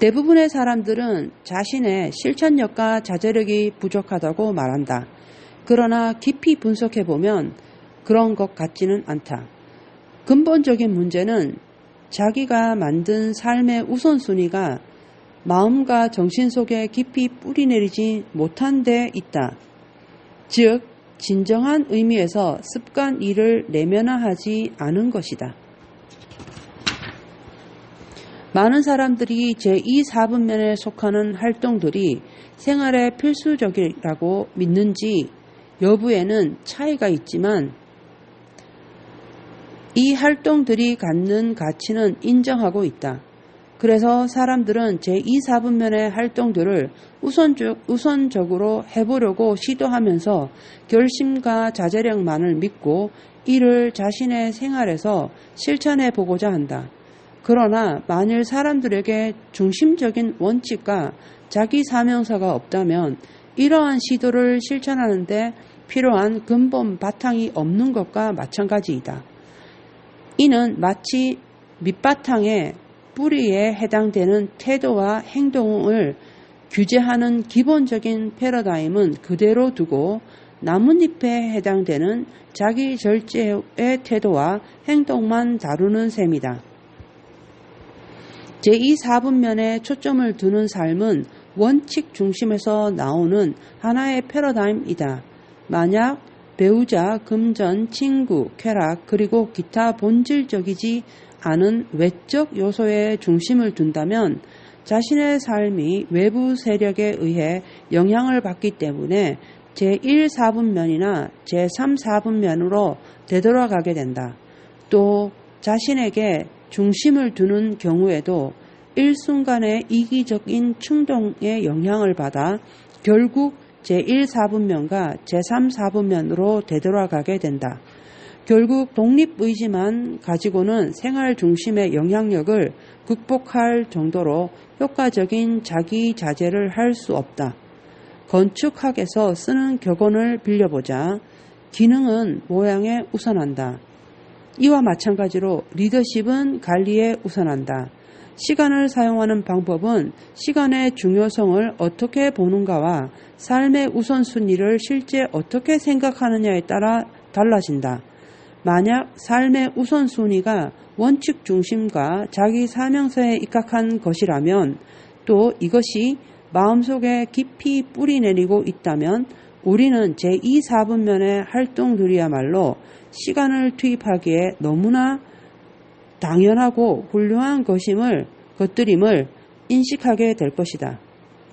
대부분의 사람들은 자신의 실천력과 자제력이 부족하다고 말한다. 그러나 깊이 분석해보면 그런 것 같지는 않다. 근본적인 문제는 자기가 만든 삶의 우선순위가 마음과 정신 속에 깊이 뿌리내리지 못한 데 있다. 즉, 진정한 의미에서 습관 1을 내면화하지 않은 것이다. 많은 사람들이 제2사분면에 속하는 활동들이 생활에 필수적이라고 믿는지 여부에는 차이가 있지만 이 활동들이 갖는 가치는 인정하고 있다. 그래서 사람들은 제2사분면의 활동들을 우선적으로 해보려고 시도하면서 결심과 자제력만을 믿고 이를 자신의 생활에서 실천해보고자 한다. 그러나 만일 사람들에게 중심적인 원칙과 자기 사명서가 없다면 이러한 시도를 실천하는 데 필요한 근본 바탕이 없는 것과 마찬가지이다. 이는 마치 밑바탕의 뿌리에 해당되는 태도와 행동을 규제하는 기본적인 패러다임은 그대로 두고 나뭇잎에 해당되는 자기 절제의 태도와 행동만 다루는 셈이다. 제2사분면에 초점을 두는 삶은 원칙 중심에서 나오는 하나의 패러다임이다. 만약 배우자, 금전, 친구, 쾌락, 그리고 기타 본질적이지 않은 외적 요소에 중심을 둔다면 자신의 삶이 외부 세력에 의해 영향을 받기 때문에 제1, 4분면이나 제3, 4분면으로 되돌아가게 된다. 또 자신에게 중심을 두는 경우에도 일순간의 이기적인 충동에 영향을 받아 결국 제1, 4분면과 제3, 4분면으로 되돌아가게 된다. 결국 독립의지만 가지고는 생활 중심의 영향력을 극복할 정도로 효과적인 자기 자제를 할 수 없다. 건축학에서 쓰는 격언을 빌려보자. 기능은 모양에 우선한다. 이와 마찬가지로 리더십은 관리에 우선한다. 시간을 사용하는 방법은 시간의 중요성을 어떻게 보는가와 삶의 우선순위를 실제 어떻게 생각하느냐에 따라 달라진다. 만약 삶의 우선순위가 원칙 중심과 자기 사명서에 입각한 것이라면, 또 이것이 마음속에 깊이 뿌리내리고 있다면 우리는 제2, 4분면의 활동들이야말로 시간을 투입하기에 너무나 당연하고 훌륭한 것들임을 인식하게 될 것이다.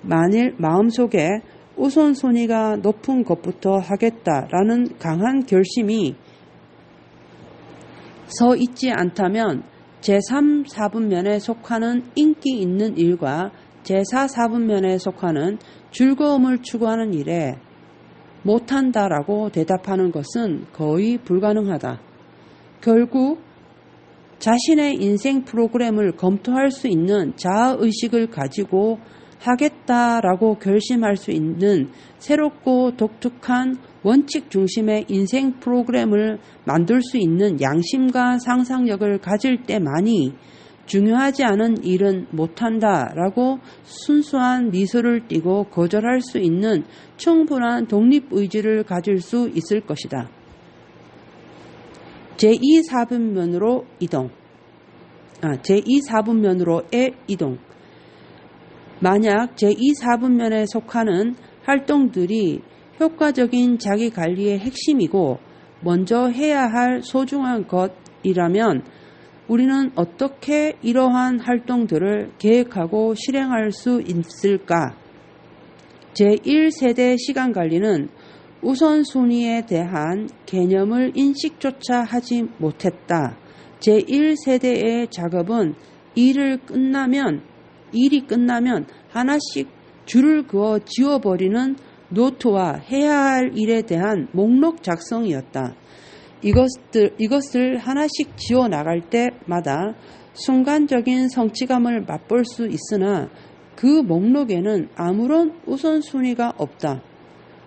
만일 마음속에 우선순위가 높은 것부터 하겠다라는 강한 결심이 서 있지 않다면 제3, 4분면에 속하는 인기 있는 일과 제4, 4분면에 속하는 즐거움을 추구하는 일에 못한다라고 대답하는 것은 거의 불가능하다. 결국 자신의 인생 프로그램을 검토할 수 있는 자아의식을 가지고 하겠다라고 결심할 수 있는 새롭고 독특한 원칙 중심의 인생 프로그램을 만들 수 있는 양심과 상상력을 가질 때만이 중요하지 않은 일은 못한다라고 순수한 미소를 띠고 거절할 수 있는 충분한 독립의지를 가질 수 있을 것이다. 제2, 4분면으로 이동. 제2, 4분면으로의 이동. 만약 제2, 4분면에 속하는 활동들이 효과적인 자기 관리의 핵심이고 먼저 해야 할 소중한 것이라면 우리는 어떻게 이러한 활동들을 계획하고 실행할 수 있을까? 제1세대 시간관리는 우선순위에 대한 개념을 인식조차 하지 못했다. 제1세대의 작업은 일이 끝나면 하나씩 줄을 그어 지워버리는 노트와 해야 할 일에 대한 목록 작성이었다. 이것을 하나씩 지워 나갈 때마다 순간적인 성취감을 맛볼 수 있으나 그 목록에는 아무런 우선순위가 없다.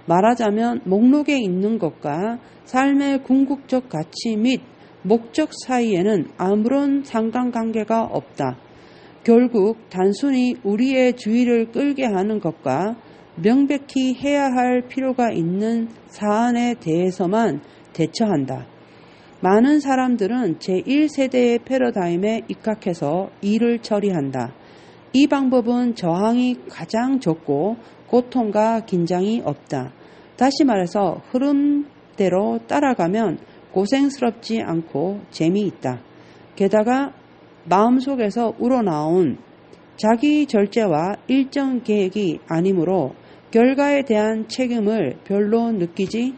말하자면 목록에 있는 것과 삶의 궁극적 가치 및 목적 사이에는 아무런 상관관계가 없다. 결국 단순히 우리의 주의를 끌게 하는 것과 명백히 해야 할 필요가 있는 사안에 대해서만 대처한다. 많은 사람들은 제1세대의 패러다임에 입각해서 일을 처리한다. 이 방법은 저항이 가장 적고 고통과 긴장이 없다. 다시 말해서 흐름대로 따라가면 고생스럽지 않고 재미있다. 게다가 마음속에서 우러나온 자기 절제와 일정 계획이 아니므로 결과에 대한 책임을 별로 느끼지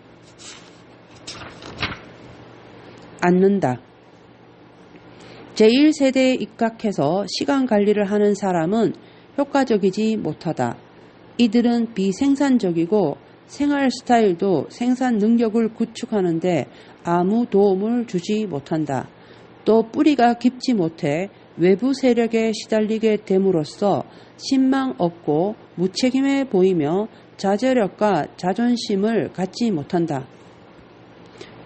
않는다. 제1세대에 입각해서 시간 관리를 하는 사람은 효과적이지 못하다. 이들은 비생산적이고 생활 스타일도 생산 능력을 구축하는데 아무 도움을 주지 못한다. 또 뿌리가 깊지 못해 외부 세력에 시달리게 됨으로써 신망 없고 무책임해 보이며 자제력과 자존심을 갖지 못한다.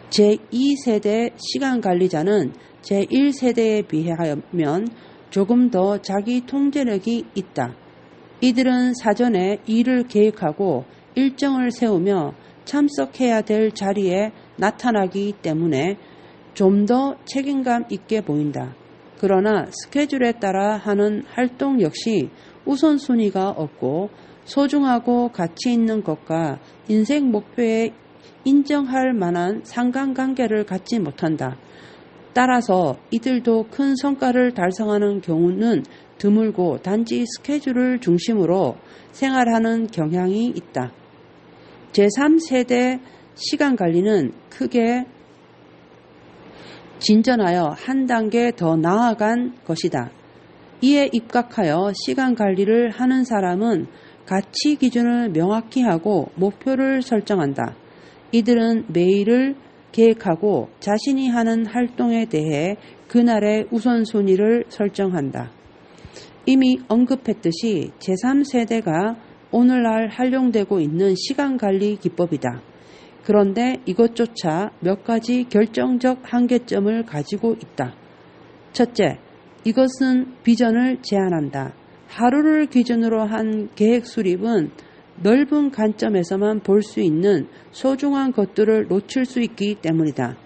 제2세대 시간관리자는 제1세대에 비하면 조금 더 자기 통제력이 있다. 이들은 사전에 일을 계획하고 일정을 세우며 참석해야 될 자리에 나타나기 때문에 좀 더 책임감 있게 보인다. 그러나 스케줄에 따라 하는 활동 역시 우선순위가 없고 소중하고 가치 있는 것과 인생 목표에 인정할 만한 상관관계를 갖지 못한다. 따라서 이들도 큰 성과를 달성하는 경우는 드물고 단지 스케줄을 중심으로 생활하는 경향이 있다. 제3세대 시간관리는 크게 진전하여 한 단계 더 나아간 것이다. 이에 입각하여 시간관리를 하는 사람은 가치 기준을 명확히 하고 목표를 설정한다. 이들은 매일을 계획하고 자신이 하는 활동에 대해 그날의 우선순위를 설정한다. 이미 언급했듯이 제3세대가 오늘날 활용되고 있는 시간관리 기법이다. 그런데 이것조차 몇 가지 결정적 한계점을 가지고 있다. 첫째, 이것은 비전을 제한한다. 하루를 기준으로 한 계획 수립은 넓은 관점에서만 볼 수 있는 소중한 것들을 놓칠 수 있기 때문이다.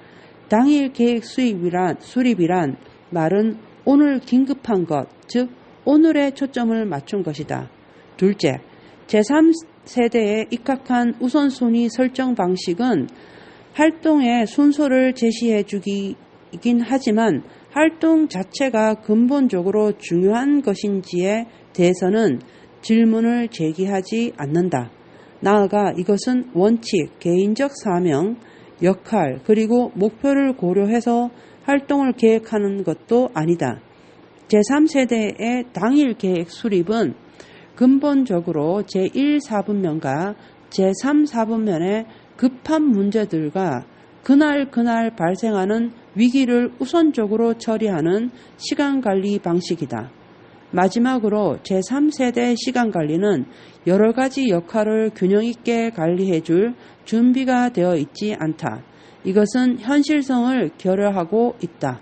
당일 계획 수립이란 말은 오늘 긴급한 것, 즉 오늘에 초점을 맞춘 것이다. 둘째, 제3세대에 입각한 우선순위 설정 방식은 활동의 순서를 제시해 주기이긴 하지만 활동 자체가 근본적으로 중요한 것인지에 대해서는 질문을 제기하지 않는다. 나아가 이것은 원칙, 개인적 사명, 역할, 그리고 목표를 고려해서 활동을 계획하는 것도 아니다. 제3세대의 당일 계획 수립은 근본적으로 제1사분면과 제3사분면의 급한 문제들과 그날 발생하는 위기를 우선적으로 처리하는 시간관리 방식이다. 마지막으로 제3세대 시간관리는 여러 가지 역할을 균형 있게 관리해 줄 준비가 되어 있지 않다. 이것은 현실성을 결여하고 있다.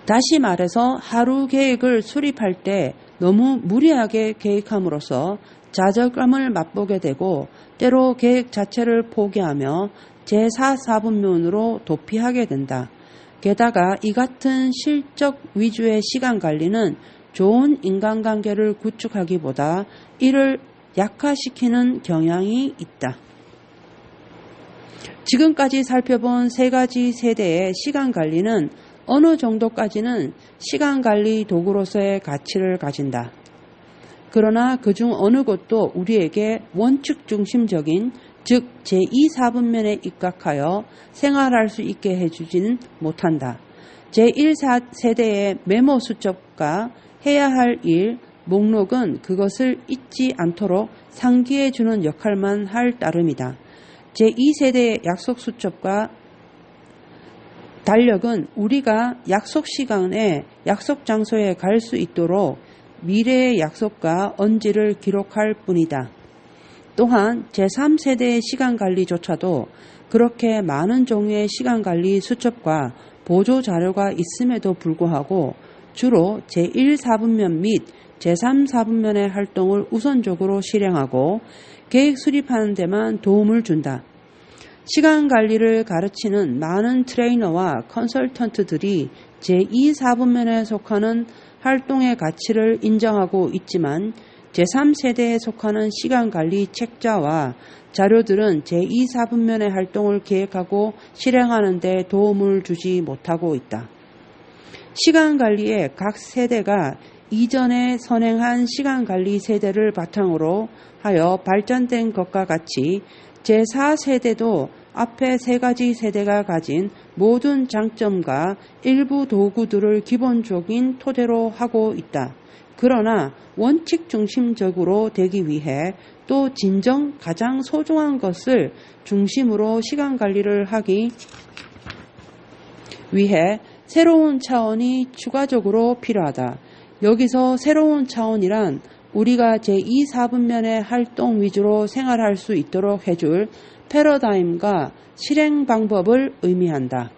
다시 말해서 하루 계획을 수립할 때 너무 무리하게 계획함으로써 좌절감을 맛보게 되고 때로 계획 자체를 포기하며 제4사분면으로 도피하게 된다. 게다가 이 같은 실적 위주의 시간관리는 좋은 인간관계를 구축하기보다 이를 약화시키는 경향이 있다. 지금까지 살펴본 세 가지 세대의 시간관리는 어느 정도까지는 시간관리 도구로서의 가치를 가진다. 그러나 그중 어느 것도 우리에게 원칙 중심적인 즉 제2사분면에 입각하여 생활할 수 있게 해주지는 못한다. 제1세대의 메모 수첩과 해야 할 일, 목록은 그것을 잊지 않도록 상기해 주는 역할만 할 따름이다. 제2세대의 약속 수첩과 달력은 우리가 약속 시간에 약속 장소에 갈 수 있도록 미래의 약속과 언지를 기록할 뿐이다. 또한 제3세대의 시간관리조차도 그렇게 많은 종류의 시간관리 수첩과 보조자료가 있음에도 불구하고 주로 제1사분면 및 제3사분면의 활동을 우선적으로 실행하고 계획 수립하는 데만 도움을 준다. 시간관리를 가르치는 많은 트레이너와 컨설턴트들이 제2사분면에 속하는 활동의 가치를 인정하고 있지만 제3세대에 속하는 시간관리 책자와 자료들은 제2사분면의 활동을 계획하고 실행하는 데 도움을 주지 못하고 있다. 시간관리의 각 세대가 이전에 선행한 시간관리 세대를 바탕으로 하여 발전된 것과 같이 제4세대도 앞에 세 가지 세대가 가진 모든 장점과 일부 도구들을 기본적인 토대로 하고 있다. 그러나 원칙 중심적으로 되기 위해 또 진정 가장 소중한 것을 중심으로 시간관리를 하기 위해 새로운 차원이 추가적으로 필요하다. 여기서 새로운 차원이란 우리가 제2사분면의 활동 위주로 생활할 수 있도록 해줄 패러다임과 실행 방법을 의미한다.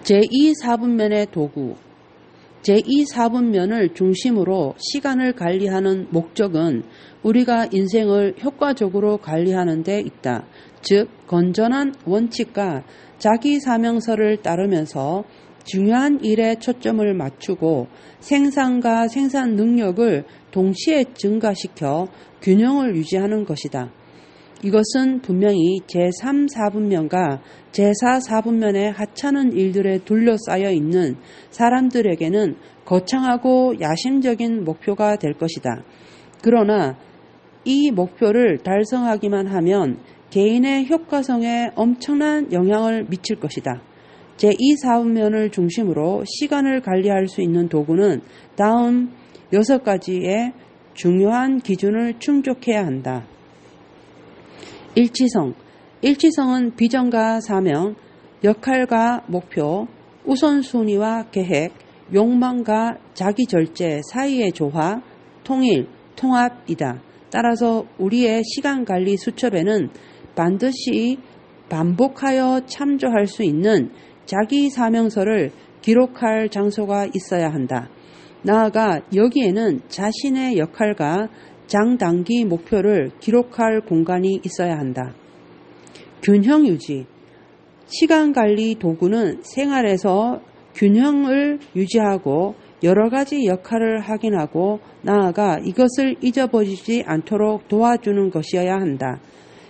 제2사분면의 도구 제2사분면을 중심으로 시간을 관리하는 목적은 우리가 인생을 효과적으로 관리하는 데 있다. 즉 건전한 원칙과 자기 사명서를 따르면서 중요한 일에 초점을 맞추고 생산과 생산 능력을 동시에 증가시켜 균형을 유지하는 것이다. 이것은 분명히 제3, 4분면과 제4, 4분면의 하찮은 일들에 둘러싸여 있는 사람들에게는 거창하고 야심적인 목표가 될 것이다. 그러나 이 목표를 달성하기만 하면 개인의 효과성에 엄청난 영향을 미칠 것이다. 제2, 4분면을 중심으로 시간을 관리할 수 있는 도구는 다음 6가지의 중요한 기준을 충족해야 한다. 일치성. 일치성은 비전과 사명, 역할과 목표, 우선순위와 계획, 욕망과 자기절제 사이의 조화, 통일, 통합이다. 따라서 우리의 시간관리 수첩에는 반드시 반복하여 참조할 수 있는 자기사명서를 기록할 장소가 있어야 한다. 나아가 여기에는 자신의 역할과 장단기 목표를 기록할 공간이 있어야 한다. 균형 유지. 시간관리 도구는 생활에서 균형을 유지하고 여러 가지 역할을 확인하고 나아가 이것을 잊어버리지 않도록 도와주는 것이어야 한다.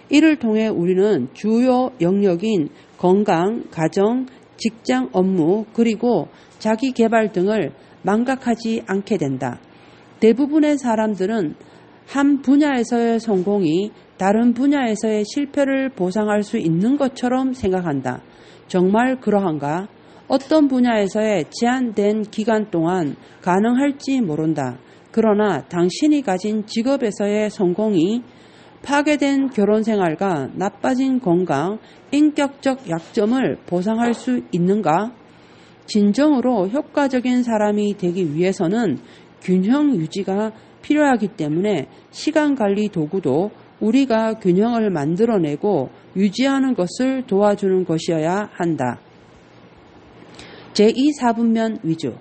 이를 통해 우리는 주요 영역인 건강, 가정, 직장 업무, 그리고 자기 개발 등을 망각하지 않게 된다. 대부분의 사람들은 한 분야에서의 성공이 다른 분야에서의 실패를 보상할 수 있는 것처럼 생각한다. 정말 그러한가? 어떤 분야에서의 제한된 기간 동안 가능할지 모른다. 그러나 당신이 가진 직업에서의 성공이 파괴된 결혼생활과 나빠진 건강, 인격적 약점을 보상할 수 있는가? 진정으로 효과적인 사람이 되기 위해서는 균형 유지가 필요하기 때문에 시간관리 도구도 우리가 균형을 만들어내고 유지하는 것을 도와주는 것이어야 한다. 제2, 4분면 위주.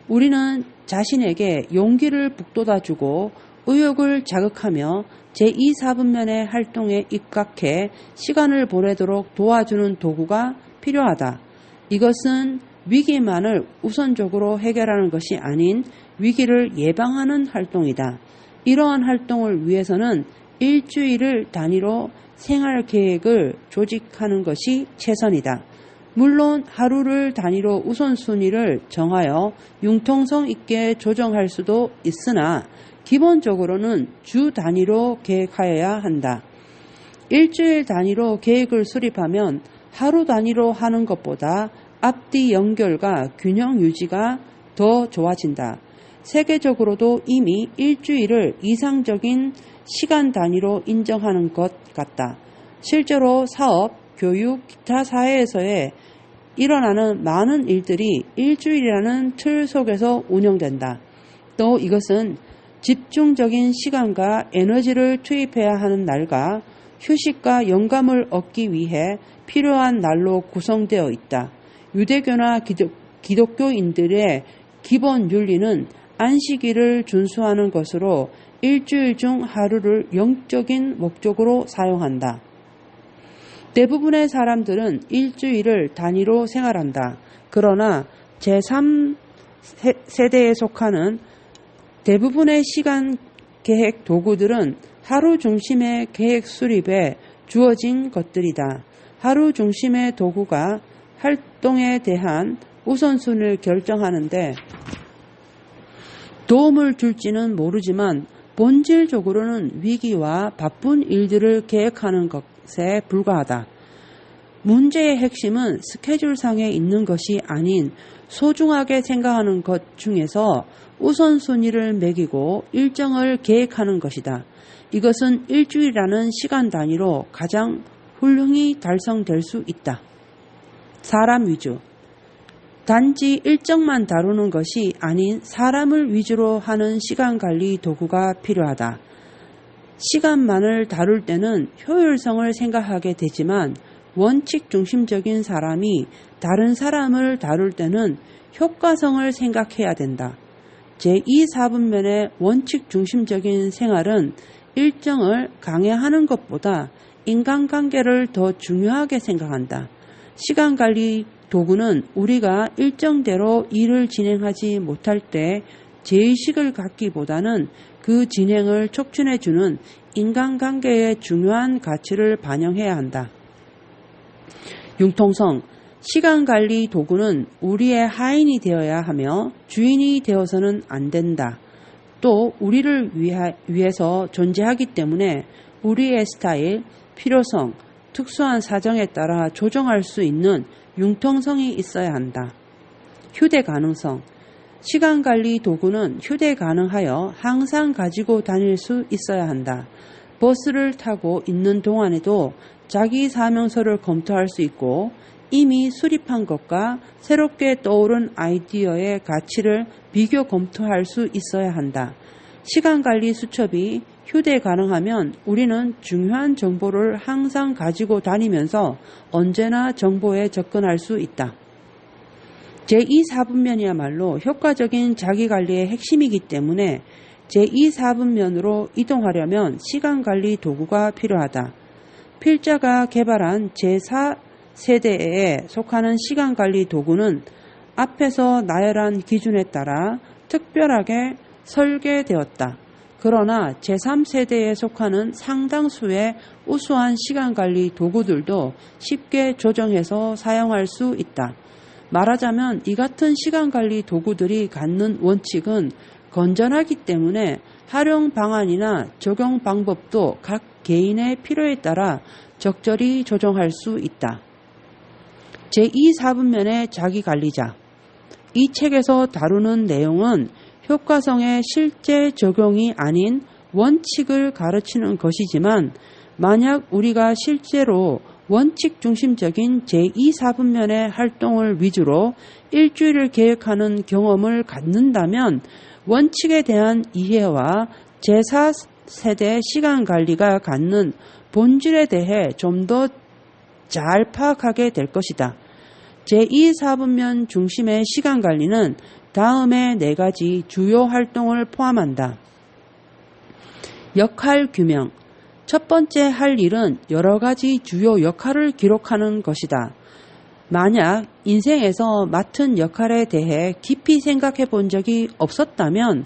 우리는 자신에게 용기를 북돋아주고 의욕을 자극하며 제2, 4분면의 활동에 입각해 시간을 보내도록 도와주는 도구가 필요하다. 이것은 위기만을 우선적으로 해결하는 것이 아닌 위기를 예방하는 활동이다. 이러한 활동을 위해서는 일주일을 단위로 생활계획을 조직하는 것이 최선이다. 물론 하루를 단위로 우선순위를 정하여 융통성 있게 조정할 수도 있으나 기본적으로는 주 단위로 계획하여야 한다. 일주일 단위로 계획을 수립하면 하루 단위로 하는 것보다 앞뒤 연결과 균형 유지가 더 좋아진다. 세계적으로도 이미 일주일을 이상적인 시간 단위로 인정하는 것 같다. 실제로 사업, 교육, 기타 사회에서의 일어나는 많은 일들이 일주일이라는 틀 속에서 운영된다. 또 이것은 집중적인 시간과 에너지를 투입해야 하는 날과 휴식과 영감을 얻기 위해 필요한 날로 구성되어 있다. 유대교나 기독교인들의 기본 윤리는 안식일을 준수하는 것으로 일주일 중 하루를 영적인 목적으로 사용한다. 대부분의 사람들은 일주일을 단위로 생활한다. 그러나 제3세대에 속하는 대부분의 시간 계획 도구들은 하루 중심의 계획 수립에 주어진 것들이다. 하루 중심의 도구가 활동에 대한 우선순위를 결정하는데 도움을 줄지는 모르지만 본질적으로는 위기와 바쁜 일들을 계획하는 것에 불과하다. 문제의 핵심은 스케줄상에 있는 것이 아닌 소중하게 생각하는 것 중에서 우선순위를 매기고 일정을 계획하는 것이다. 이것은 일주일이라는 시간 단위로 가장 훌륭히 달성될 수 있다. 사람 위주. 단지 일정만 다루는 것이 아닌 사람을 위주로 하는 시간관리 도구가 필요하다. 시간만을 다룰 때는 효율성을 생각하게 되지만 원칙 중심적인 사람이 다른 사람을 다룰 때는 효과성을 생각해야 된다. 제2, 4분면의 원칙 중심적인 생활은 일정을 강요하는 것보다 인간관계를 더 중요하게 생각한다. 시간관리 도구는 우리가 일정대로 일을 진행하지 못할 때 죄의식을 갖기보다는 그 진행을 촉진해주는 인간관계의 중요한 가치를 반영해야 한다. 융통성, 시간관리 도구는 우리의 하인이 되어야 하며 주인이 되어서는 안 된다. 또 우리를 위해서 존재하기 때문에 우리의 스타일, 필요성, 특수한 사정에 따라 조정할 수 있는 융통성이 있어야 한다. 휴대 가능성, 시간관리 도구는 휴대 가능하여 항상 가지고 다닐 수 있어야 한다. 버스를 타고 있는 동안에도 자기 사명서를 검토할 수 있고 이미 수립한 것과 새롭게 떠오른 아이디어의 가치를 비교 검토할 수 있어야 한다. 시간관리 수첩이 휴대 가능하면 우리는 중요한 정보를 항상 가지고 다니면서 언제나 정보에 접근할 수 있다. 제2사분면이야말로 효과적인 자기관리의 핵심이기 때문에 제2사분면으로 이동하려면 시간관리 도구가 필요하다. 필자가 개발한 제4세대에 속하는 시간관리 도구는 앞에서 나열한 기준에 따라 특별하게 설계되었다. 그러나 제3세대에 속하는 상당수의 우수한 시간관리 도구들도 쉽게 조정해서 사용할 수 있다. 말하자면 이 같은 시간관리 도구들이 갖는 원칙은 건전하기 때문에 활용 방안이나 적용 방법도 각 개인의 필요에 따라 적절히 조정할 수 있다. 제2사분면의 자기관리자. 이 책에서 다루는 내용은 효과성의 실제 적용이 아닌 원칙을 가르치는 것이지만 만약 우리가 실제로 원칙 중심적인 제2사분면의 활동을 위주로 일주일을 계획하는 경험을 갖는다면 원칙에 대한 이해와 제4세대 시간관리가 갖는 본질에 대해 좀 더 잘 파악하게 될 것이다. 제2사분면 중심의 시간관리는 다음의 4가지 주요 활동을 포함한다. 역할 규명. 첫 번째 할 일은 여러 가지 주요 역할을 기록하는 것이다. 만약 인생에서 맡은 역할에 대해 깊이 생각해 본 적이 없었다면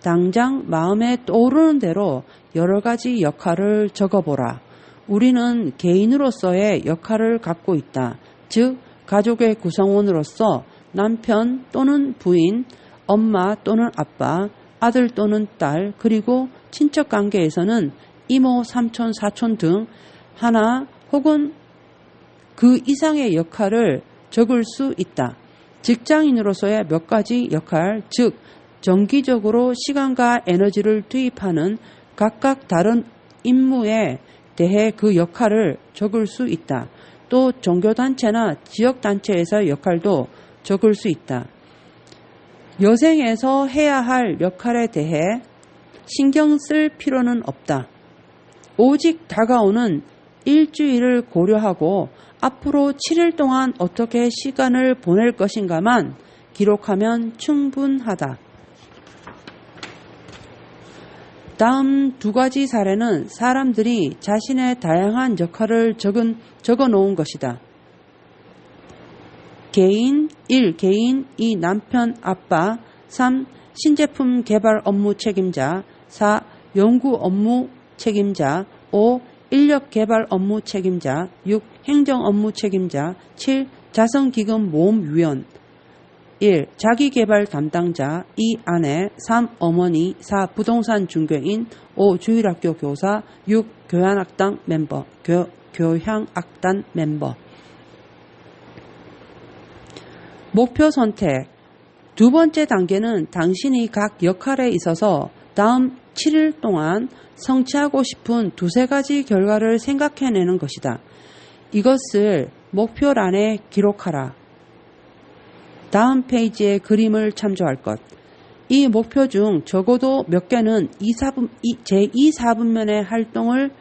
당장 마음에 떠오르는 대로 여러 가지 역할을 적어보라. 우리는 개인으로서의 역할을 갖고 있다. 즉, 가족의 구성원으로서 남편 또는 부인, 엄마 또는 아빠, 아들 또는 딸, 그리고 친척 관계에서는 이모, 삼촌, 사촌 등 하나 혹은 그 이상의 역할을 적을 수 있다. 직장인으로서의 몇 가지 역할, 즉 정기적으로 시간과 에너지를 투입하는 각각 다른 임무에 대해 그 역할을 적을 수 있다. 또 종교단체나 지역단체에서의 역할도 적을 수 있다. 여생에서 해야 할 역할에 대해 신경 쓸 필요는 없다. 오직 다가오는 일주일을 고려하고 앞으로 7일 동안 어떻게 시간을 보낼 것인가만 기록하면 충분하다. 다음 2가지 사례는 사람들이 자신의 다양한 역할을 적어 놓은 것이다. 개인 1. 개인 2. 남편, 아빠 3. 신제품 개발 업무 책임자 4. 연구 업무 책임자 5. 인력 개발 업무 책임자 6. 행정 업무 책임자 7. 자선기금 모험위원 1. 자기개발 담당자 2. 아내 3. 어머니 4. 부동산 중개인 5. 주일학교 교사 6. 교향악단 멤버 교향악단 멤버 목표 선택. 2번째 단계는 당신이 각 역할에 있어서 다음 7일 동안 성취하고 싶은 2-3가지 결과를 생각해내는 것이다. 이것을 목표란에 기록하라. 다음 페이지의 그림을 참조할 것. 이 목표 중 적어도 몇 개는 제2사분면의 활동을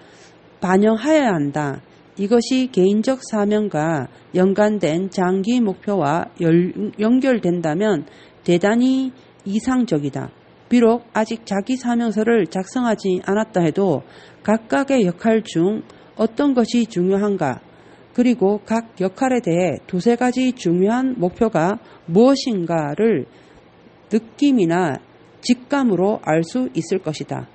반영하여야 한다. 이것이 개인적 사명과 연관된 장기 목표와 연결된다면 대단히 이상적이다. 비록 아직 자기 사명서를 작성하지 않았다 해도 각각의 역할 중 어떤 것이 중요한가, 그리고 각 역할에 대해 2-3가지 중요한 목표가 무엇인가를 느낌이나 직감으로 알 수 있을 것이다.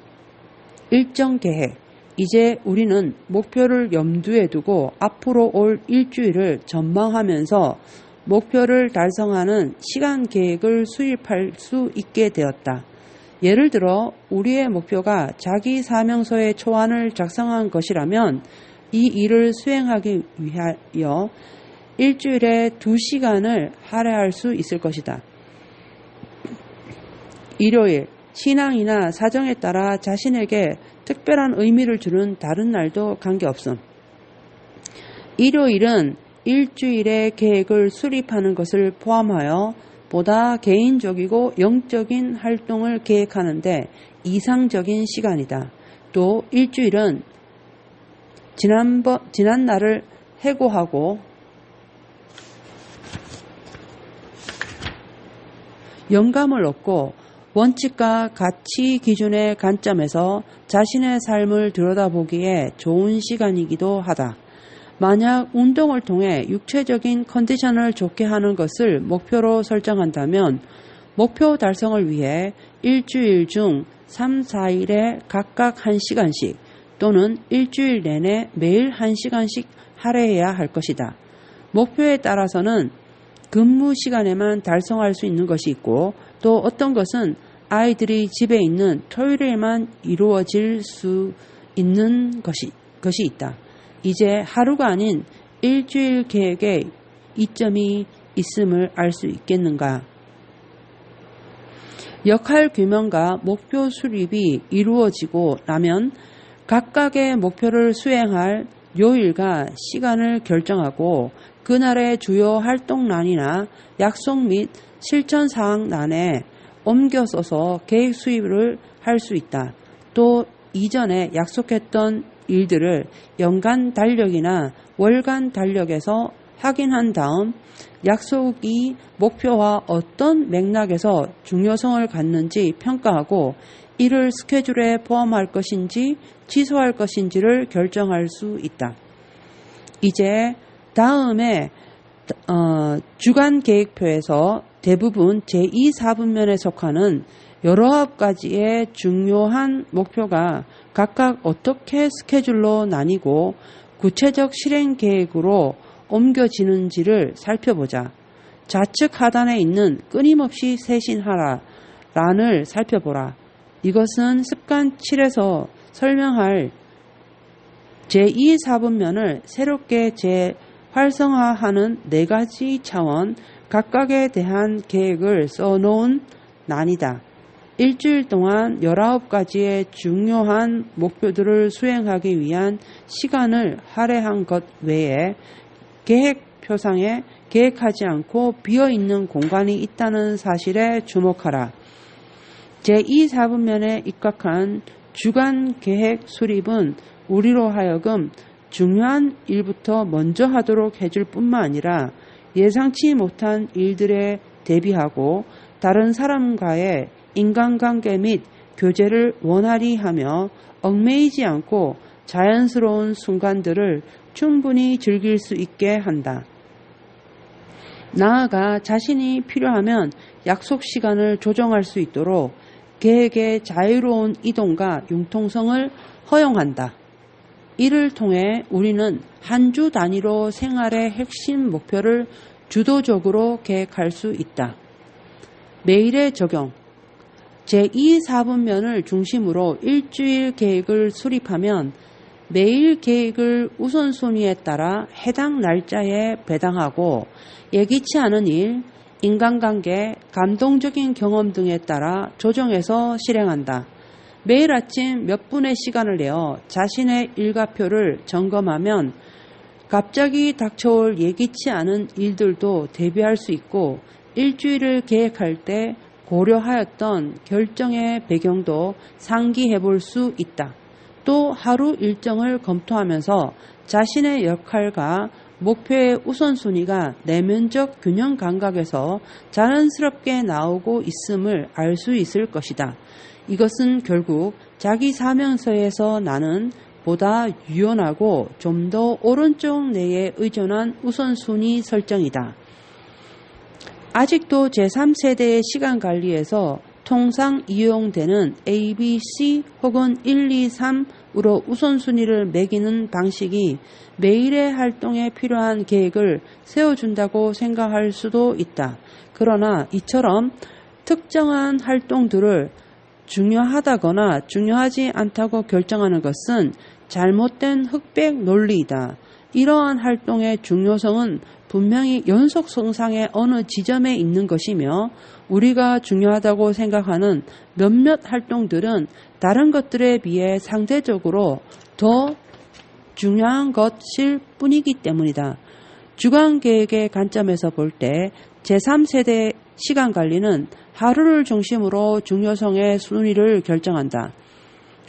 일정 계획. 이제 우리는 목표를 염두에 두고 앞으로 올 일주일을 전망하면서 목표를 달성하는 시간 계획을 수립할 수 있게 되었다. 예를 들어 우리의 목표가 자기 사명서의 초안을 작성한 것이라면 이 일을 수행하기 위하여 일주일에 2시간을 할애할 수 있을 것이다. 일요일, 신앙이나 사정에 따라 자신에게 특별한 의미를 주는 다른 날도 관계없음. 일요일은 일주일의 계획을 수립하는 것을 포함하여 보다 개인적이고 영적인 활동을 계획하는데 이상적인 시간이다. 또 일주일은 지난 날을 해고하고 영감을 얻고 원칙과 가치 기준의 관점에서 자신의 삶을 들여다보기에 좋은 시간이기도 하다. 만약 운동을 통해 육체적인 컨디션을 좋게 하는 것을 목표로 설정한다면 목표 달성을 위해 일주일 중 3, 4일에 각각 1시간씩 또는 일주일 내내 매일 1시간씩 할애해야 할 것이다. 목표에 따라서는 근무 시간에만 달성할 수 있는 것이 있고 또 어떤 것은 아이들이 집에 있는 토요일에만 이루어질 수 있는 것이 있다. 이제 하루가 아닌 일주일 계획에 이점이 있음을 알 수 있겠는가? 역할 규명과 목표 수립이 이루어지고 나면 각각의 목표를 수행할 요일과 시간을 결정하고 그날의 주요 활동란이나 약속 및 실천사항란에 옮겨 써서 계획 수립을 할 수 있다. 또 이전에 약속했던 일들을 연간 달력이나 월간 달력에서 확인한 다음 약속이 목표와 어떤 맥락에서 중요성을 갖는지 평가하고 이를 스케줄에 포함할 것인지 취소할 것인지를 결정할 수 있다. 이제 다음에 주간 계획표에서 대부분 제2, 4분면에 속하는 19가지의 중요한 목표가 각각 어떻게 스케줄로 나뉘고 구체적 실행 계획으로 옮겨지는지를 살펴보자. 좌측 하단에 있는 끊임없이 세신하라 란을 살펴보라. 이것은 습관 7에서 설명할 제2, 4분면을 새롭게 재활성화하는 4가지 차원 각각에 대한 계획을 써놓은 난이다. 일주일 동안 19가지의 중요한 목표들을 수행하기 위한 시간을 할애한 것 외에 계획표상에 계획하지 않고 비어있는 공간이 있다는 사실에 주목하라. 제2, 4분면에 입각한 주간 계획 수립은 우리로 하여금 중요한 일부터 먼저 하도록 해줄 뿐만 아니라 예상치 못한 일들에 대비하고 다른 사람과의 인간관계 및 교제를 원활히 하며 얽매이지 않고 자연스러운 순간들을 충분히 즐길 수 있게 한다. 나아가 자신이 필요하면 약속 시간을 조정할 수 있도록 계획의 자유로운 이동과 융통성을 허용한다. 이를 통해 우리는 한 주 단위로 생활의 핵심 목표를 주도적으로 계획할 수 있다. 매일의 적용. 제2, 4분면을 중심으로 일주일 계획을 수립하면 매일 계획을 우선순위에 따라 해당 날짜에 배당하고 예기치 않은 일, 인간관계, 감동적인 경험 등에 따라 조정해서 실행한다. 매일 아침 몇 분의 시간을 내어 자신의 일과표를 점검하면 갑자기 닥쳐올 예기치 않은 일들도 대비할 수 있고 일주일을 계획할 때 고려하였던 결정의 배경도 상기해 볼 수 있다. 또 하루 일정을 검토하면서 자신의 역할과 목표의 우선순위가 내면적 균형 감각에서 자연스럽게 나오고 있음을 알 수 있을 것이다. 이것은 결국 자기 사명서에서 나는 보다 유연하고 좀 더 오른쪽 내에 의존한 우선순위 설정이다. 아직도 제3세대의 시간관리에서 통상 이용되는 A, B, C 혹은 1, 2, 3으로 우선순위를 매기는 방식이 매일의 활동에 필요한 계획을 세워준다고 생각할 수도 있다. 그러나 이처럼 특정한 활동들을 중요하다거나 중요하지 않다고 결정하는 것은 잘못된 흑백 논리이다. 이러한 활동의 중요성은 분명히 연속성상의 어느 지점에 있는 것이며 우리가 중요하다고 생각하는 몇몇 활동들은 다른 것들에 비해 상대적으로 더 중요한 것일 뿐이기 때문이다. 주간계획의 관점에서 볼 때 제3세대 시간관리는 하루를 중심으로 중요성의 순위를 결정한다.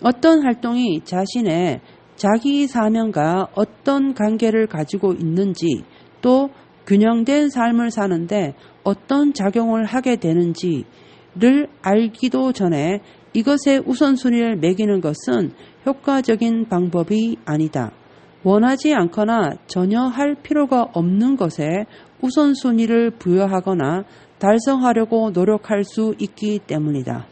어떤 활동이 자신의 자기 사명과 어떤 관계를 가지고 있는지 또 균형된 삶을 사는데 어떤 작용을 하게 되는지를 알기도 전에 이것의 우선순위를 매기는 것은 효과적인 방법이 아니다. 원하지 않거나 전혀 할 필요가 없는 것에 우선순위를 부여하거나 달성하려고 노력할 수 있기 때문이다.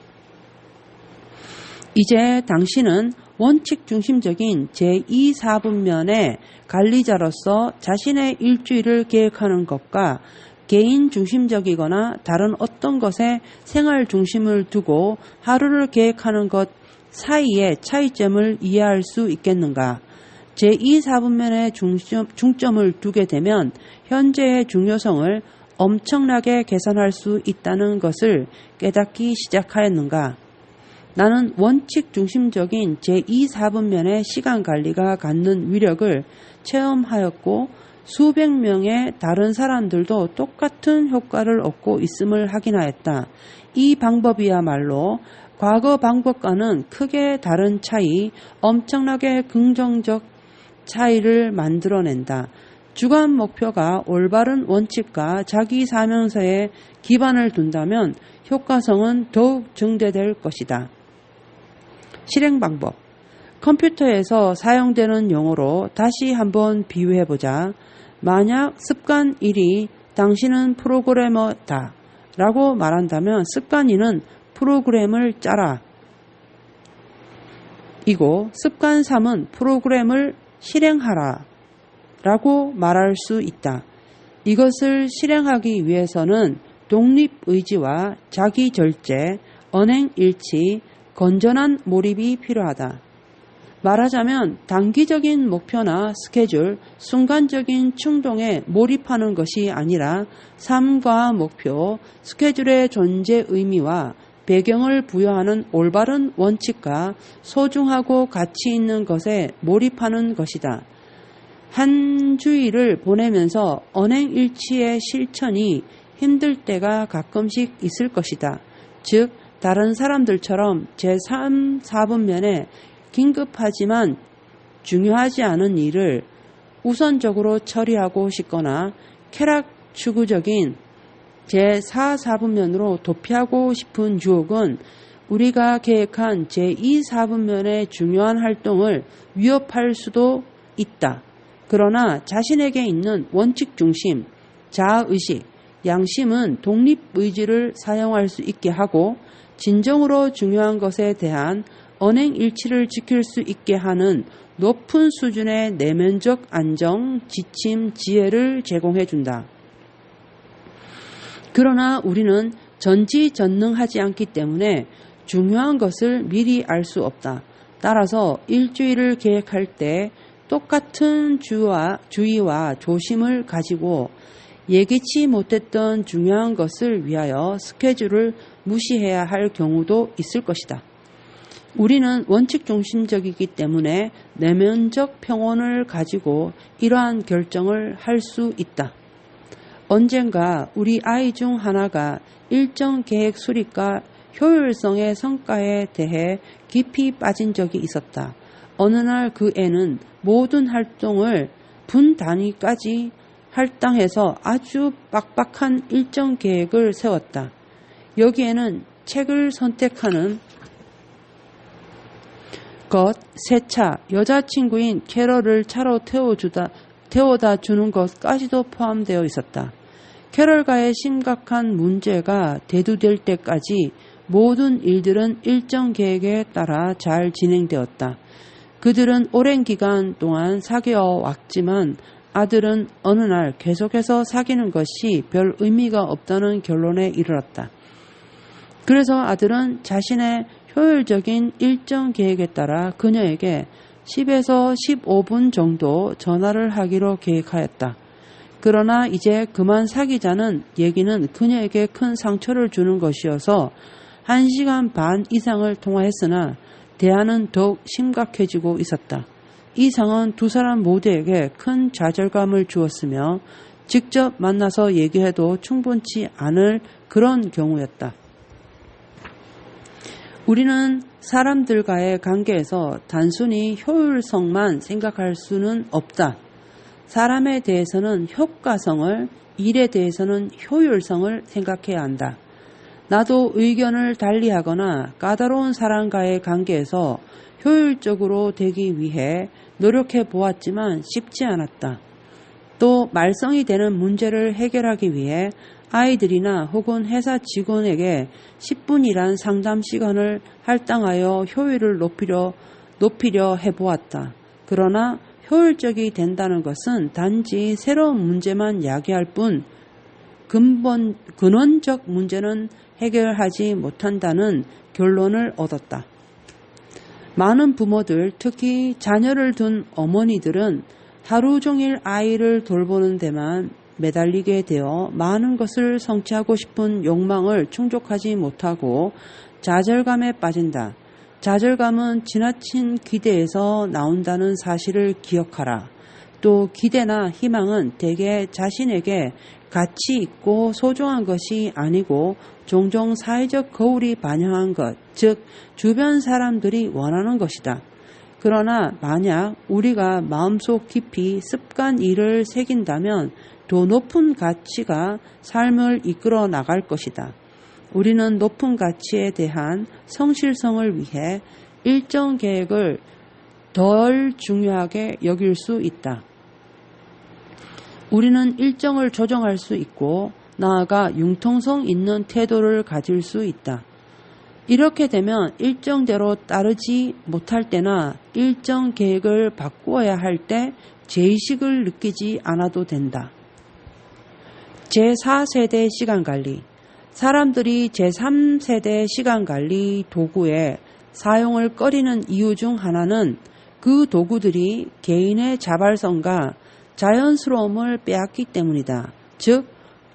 이제 당신은 원칙 중심적인 제2사분면의 관리자로서 자신의 일주일을 계획하는 것과 개인 중심적이거나 다른 어떤 것에 생활 중심을 두고 하루를 계획하는 것 사이의 차이점을 이해할 수 있겠는가? 제2사분면에 중점을 두게 되면 현재의 중요성을 엄청나게 개선할 수 있다는 것을 깨닫기 시작하였는가? 나는 원칙 중심적인 제2사분면의 시간관리가 갖는 위력을 체험하였고 수백 명의 다른 사람들도 똑같은 효과를 얻고 있음을 확인하였다. 이 방법이야말로 과거 방법과는 크게 다른 차이, 엄청나게 긍정적 차이를 만들어낸다. 주간 목표가 올바른 원칙과 자기 사명서에 기반을 둔다면 효과성은 더욱 증대될 것이다. 실행 방법. 컴퓨터에서 사용되는 용어로 다시 한번 비유해보자. 만약 습관 1이 당신은 프로그래머다 라고 말한다면 습관 2는 프로그램을 짜라 이고 습관 3은 프로그램을 실행하라 라고 말할 수 있다. 이것을 실행하기 위해서는 독립의지와 자기절제, 언행일치, 건전한 몰입이 필요하다. 말하자면 단기적인 목표나 스케줄, 순간적인 충동에 몰입하는 것이 아니라 삶과 목표, 스케줄의 존재 의미와 배경을 부여하는 올바른 원칙과 소중하고 가치 있는 것에 몰입하는 것이다. 한 주일을 보내면서 언행일치의 실천이 힘들 때가 가끔씩 있을 것이다. 즉 다른 사람들처럼 제3, 4분면에 긴급하지만 중요하지 않은 일을 우선적으로 처리하고 싶거나 쾌락추구적인 제4, 4분면으로 도피하고 싶은 유혹은 우리가 계획한 제2, 4분면의 중요한 활동을 위협할 수도 있다. 그러나 자신에게 있는 원칙 중심, 자아의식, 양심은 독립의지를 사용할 수 있게 하고 진정으로 중요한 것에 대한 언행일치를 지킬 수 있게 하는 높은 수준의 내면적 안정, 지침, 지혜를 제공해준다. 그러나 우리는 전지전능하지 않기 때문에 중요한 것을 미리 알 수 없다. 따라서 일주일을 계획할 때 똑같은 주의와 조심을 가지고 예기치 못했던 중요한 것을 위하여 스케줄을 무시해야 할 경우도 있을 것이다. 우리는 원칙 중심적이기 때문에 내면적 평온을 가지고 이러한 결정을 할 수 있다. 언젠가 우리 아이 중 하나가 일정 계획 수립과 효율성의 성과에 대해 깊이 빠진 적이 있었다. 어느 날 그 애는 모든 활동을 분 단위까지 할당해서 아주 빡빡한 일정 계획을 세웠다. 여기에는 책을 선택하는 것, 세차, 여자친구인 캐럴을 차로 태워다 주는 것까지도 포함되어 있었다. 캐럴과의 심각한 문제가 대두될 때까지 모든 일들은 일정 계획에 따라 잘 진행되었다. 그들은 오랜 기간 동안 사귀어 왔지만 아들은 어느 날 계속해서 사귀는 것이 별 의미가 없다는 결론에 이르렀다. 그래서 아들은 자신의 효율적인 일정 계획에 따라 그녀에게 10에서 15분 정도 전화를 하기로 계획하였다. 그러나 이제 그만 사귀자는 얘기는 그녀에게 큰 상처를 주는 것이어서 1시간 반 이상을 통화했으나 대화는 더욱 심각해지고 있었다. 이 상은 두 사람 모두에게 큰 좌절감을 주었으며 직접 만나서 얘기해도 충분치 않을 그런 경우였다. 우리는 사람들과의 관계에서 단순히 효율성만 생각할 수는 없다. 사람에 대해서는 효과성을, 일에 대해서는 효율성을 생각해야 한다. 나도 의견을 달리하거나 까다로운 사람과의 관계에서 효율적으로 되기 위해 노력해 보았지만 쉽지 않았다. 또 말썽이 되는 문제를 해결하기 위해 아이들이나 혹은 회사 직원에게 10분이란 상담 시간을 할당하여 효율을 높이려 해보았다. 그러나 효율적이 된다는 것은 단지 새로운 문제만 야기할 뿐 근원적 문제는 해결하지 못한다는 결론을 얻었다. 많은 부모들, 특히 자녀를 둔 어머니들은 하루 종일 아이를 돌보는 데만 매달리게 되어 많은 것을 성취하고 싶은 욕망을 충족하지 못하고 좌절감에 빠진다. 좌절감은 지나친 기대에서 나온다는 사실을 기억하라. 또 기대나 희망은 대개 자신에게 가치 있고 소중한 것이 아니고 종종 사회적 거울이 반영한 것, 즉 주변 사람들이 원하는 것이다. 그러나 만약 우리가 마음속 깊이 습관 일을 새긴다면 더 높은 가치가 삶을 이끌어 나갈 것이다. 우리는 높은 가치에 대한 성실성을 위해 일정 계획을 덜 중요하게 여길 수 있다. 우리는 일정을 조정할 수 있고 나아가 융통성 있는 태도를 가질 수 있다. 이렇게 되면 일정대로 따르지 못할 때나 일정 계획을 바꾸어야 할 때 죄의식을 느끼지 않아도 된다. 제4세대 시간관리. 사람들이 제3세대 시간관리 도구의 사용을 꺼리는 이유 중 하나는 그 도구들이 개인의 자발성과 자연스러움을 빼앗기 때문이다. 즉,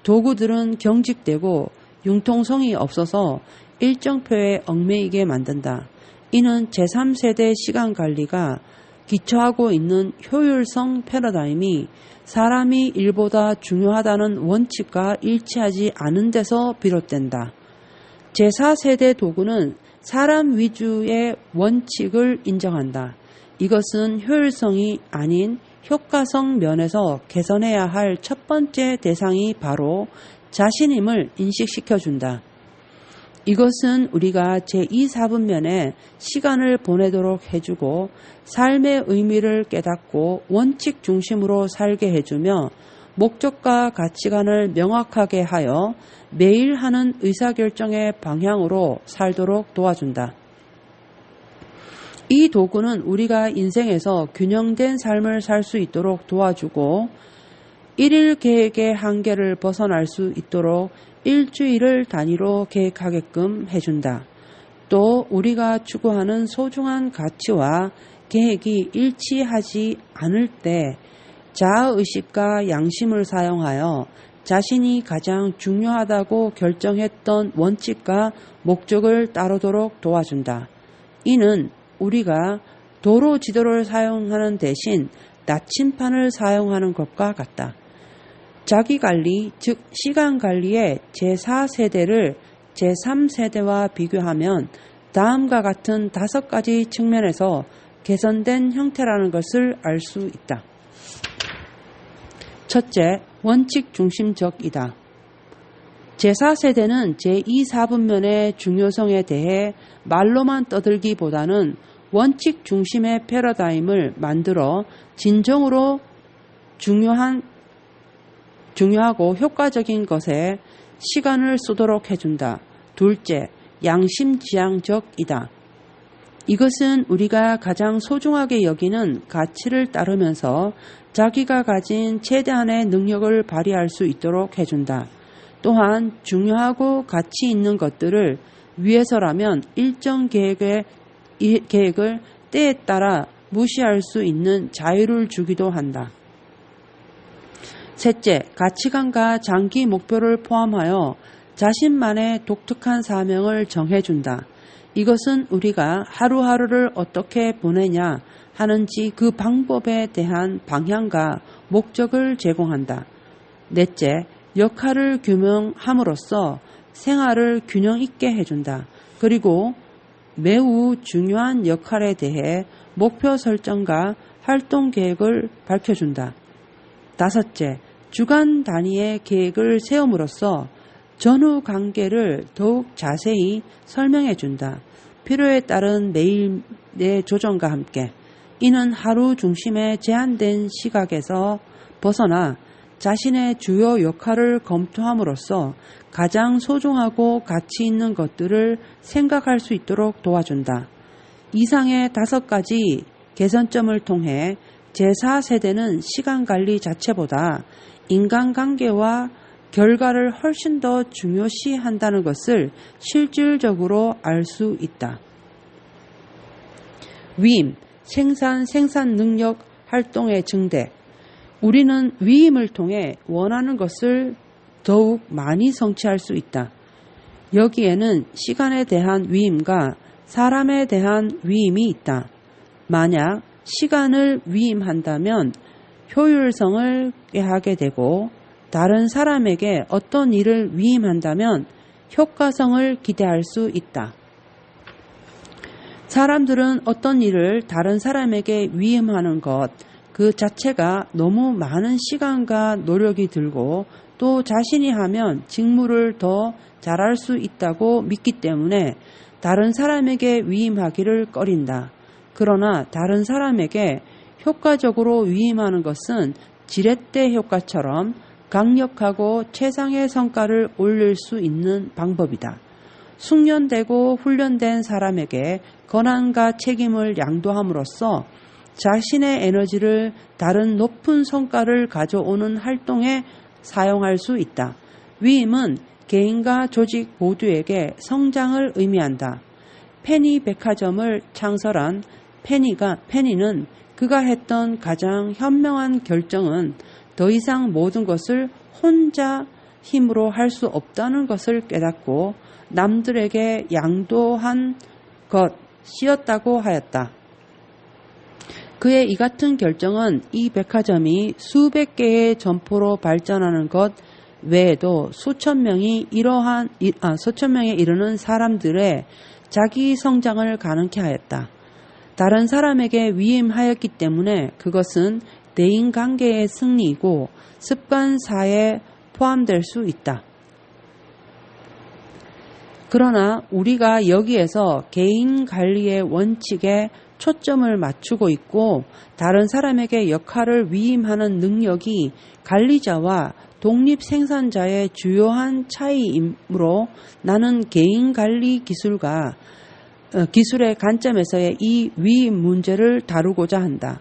도구들은 경직되고 융통성이 없어서 일정표에 얽매이게 만든다. 이는 제3세대 시간관리가 기초하고 있는 효율성 패러다임이 사람이 일보다 중요하다는 원칙과 일치하지 않은 데서 비롯된다. 제4세대 도구는 사람 위주의 원칙을 인정한다. 이것은 효율성이 아닌 효과성 면에서 개선해야 할 첫 번째 대상이 바로 자신임을 인식시켜준다. 이것은 우리가 제2사분면에 시간을 보내도록 해주고 삶의 의미를 깨닫고 원칙 중심으로 살게 해주며 목적과 가치관을 명확하게 하여 매일 하는 의사결정의 방향으로 살도록 도와준다. 이 도구는 우리가 인생에서 균형된 삶을 살 수 있도록 도와주고 일일 계획의 한계를 벗어날 수 있도록 일주일을 단위로 계획하게끔 해준다. 또 우리가 추구하는 소중한 가치와 계획이 일치하지 않을 때 자아의식과 양심을 사용하여 자신이 가장 중요하다고 결정했던 원칙과 목적을 따르도록 도와준다. 이는 우리가 도로 지도를 사용하는 대신 나침판을 사용하는 것과 같다. 자기관리, 즉 시간관리의 제4세대를 제3세대와 비교하면 다음과 같은 5가지 측면에서 개선된 형태라는 것을 알 수 있다. 첫째, 원칙 중심적이다. 제4세대는 제2사분면의 중요성에 대해 말로만 떠들기보다는 원칙 중심의 패러다임을 만들어 진정으로 중요하고 효과적인 것에 시간을 쓰도록 해준다. 둘째, 양심지향적이다. 이것은 우리가 가장 소중하게 여기는 가치를 따르면서 자기가 가진 최대한의 능력을 발휘할 수 있도록 해준다. 또한 중요하고 가치 있는 것들을 위해서라면 일정 계획을 때에 따라 무시할 수 있는 자유를 주기도 한다. 셋째, 가치관과 장기 목표를 포함하여 자신만의 독특한 사명을 정해준다. 이것은 우리가 하루하루를 어떻게 보내냐 하는지 그 방법에 대한 방향과 목적을 제공한다. 넷째, 역할을 규명함으로써 생활을 균형 있게 해준다. 그리고 매우 중요한 역할에 대해 목표 설정과 활동 계획을 밝혀준다. 다섯째, 주간 단위의 계획을 세움으로써 전후 관계를 더욱 자세히 설명해준다. 필요에 따른 매일의 조정과 함께 이는 하루 중심의 제한된 시각에서 벗어나 자신의 주요 역할을 검토함으로써 가장 소중하고 가치 있는 것들을 생각할 수 있도록 도와준다. 이상의 5가지 개선점을 통해 제4세대는 시간관리 자체보다 인간관계와 결과를 훨씬 더 중요시한다는 것을 실질적으로 알 수 있다. 위임, 생산 능력 활동의 증대. 우리는 위임을 통해 원하는 것을 더욱 많이 성취할 수 있다. 여기에는 시간에 대한 위임과 사람에 대한 위임이 있다. 만약 시간을 위임한다면 효율성을 꾀하게 되고 다른 사람에게 어떤 일을 위임한다면 효과성을 기대할 수 있다. 사람들은 어떤 일을 다른 사람에게 위임하는 것 그 자체가 너무 많은 시간과 노력이 들고 또 자신이 하면 직무를 더 잘할 수 있다고 믿기 때문에 다른 사람에게 위임하기를 꺼린다. 그러나 다른 사람에게 효과적으로 위임하는 것은 지렛대 효과처럼 강력하고 최상의 성과를 올릴 수 있는 방법이다. 숙련되고 훈련된 사람에게 권한과 책임을 양도함으로써 자신의 에너지를 다른 높은 성과를 가져오는 활동에 사용할 수 있다. 위임은 개인과 조직 모두에게 성장을 의미한다. 페니 백화점을 창설한 페니는 그가 했던 가장 현명한 결정은 더 이상 모든 것을 혼자 힘으로 할 수 없다는 것을 깨닫고 남들에게 양도한 것이었다고 하였다. 그의 이 같은 결정은 이 백화점이 수백 개의 점포로 발전하는 것 외에도 수천 명에 이르는 사람들의 자기 성장을 가능케 하였다. 다른 사람에게 위임하였기 때문에 그것은 대인관계의 승리이고 습관사에 포함될 수 있다. 그러나 우리가 여기에서 개인관리의 원칙에 초점을 맞추고 있고 다른 사람에게 역할을 위임하는 능력이 관리자와 독립생산자의 주요한 차이이므로 나는 개인관리 기술의 관점에서의 이 위임 문제를 다루고자 한다.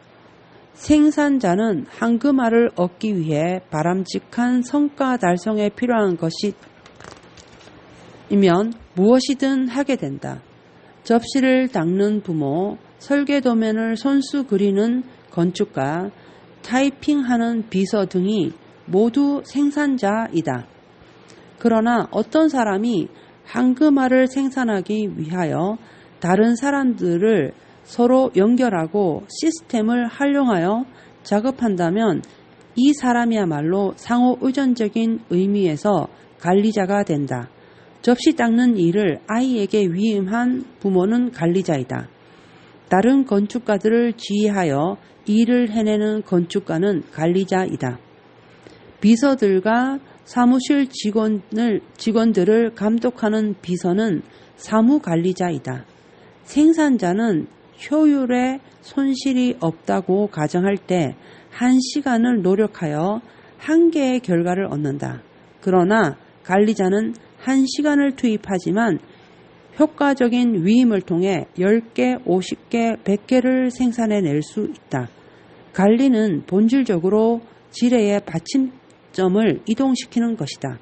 생산자는 황금알을 얻기 위해 바람직한 성과 달성에 필요한 것이면 무엇이든 하게 된다. 접시를 닦는 부모, 설계도면을 손수 그리는 건축가, 타이핑하는 비서 등이 모두 생산자이다. 그러나 어떤 사람이 황금알을 생산하기 위하여 다른 사람들을 서로 연결하고 시스템을 활용하여 작업한다면 이 사람이야말로 상호 의존적인 의미에서 관리자가 된다. 접시 닦는 일을 아이에게 위임한 부모는 관리자이다. 다른 건축가들을 지휘하여 일을 해내는 건축가는 관리자이다. 비서들과 사무실 직원들을 감독하는 비서는 사무관리자이다. 생산자는 효율에 손실이 없다고 가정할 때 1시간을 노력하여 1개의 결과를 얻는다. 그러나 관리자는 1시간을 투입하지만 효과적인 위임을 통해 10개, 50개, 100개를 생산해낼 수 있다. 관리는 본질적으로 지뢰의 받침점을 이동시키는 것이다.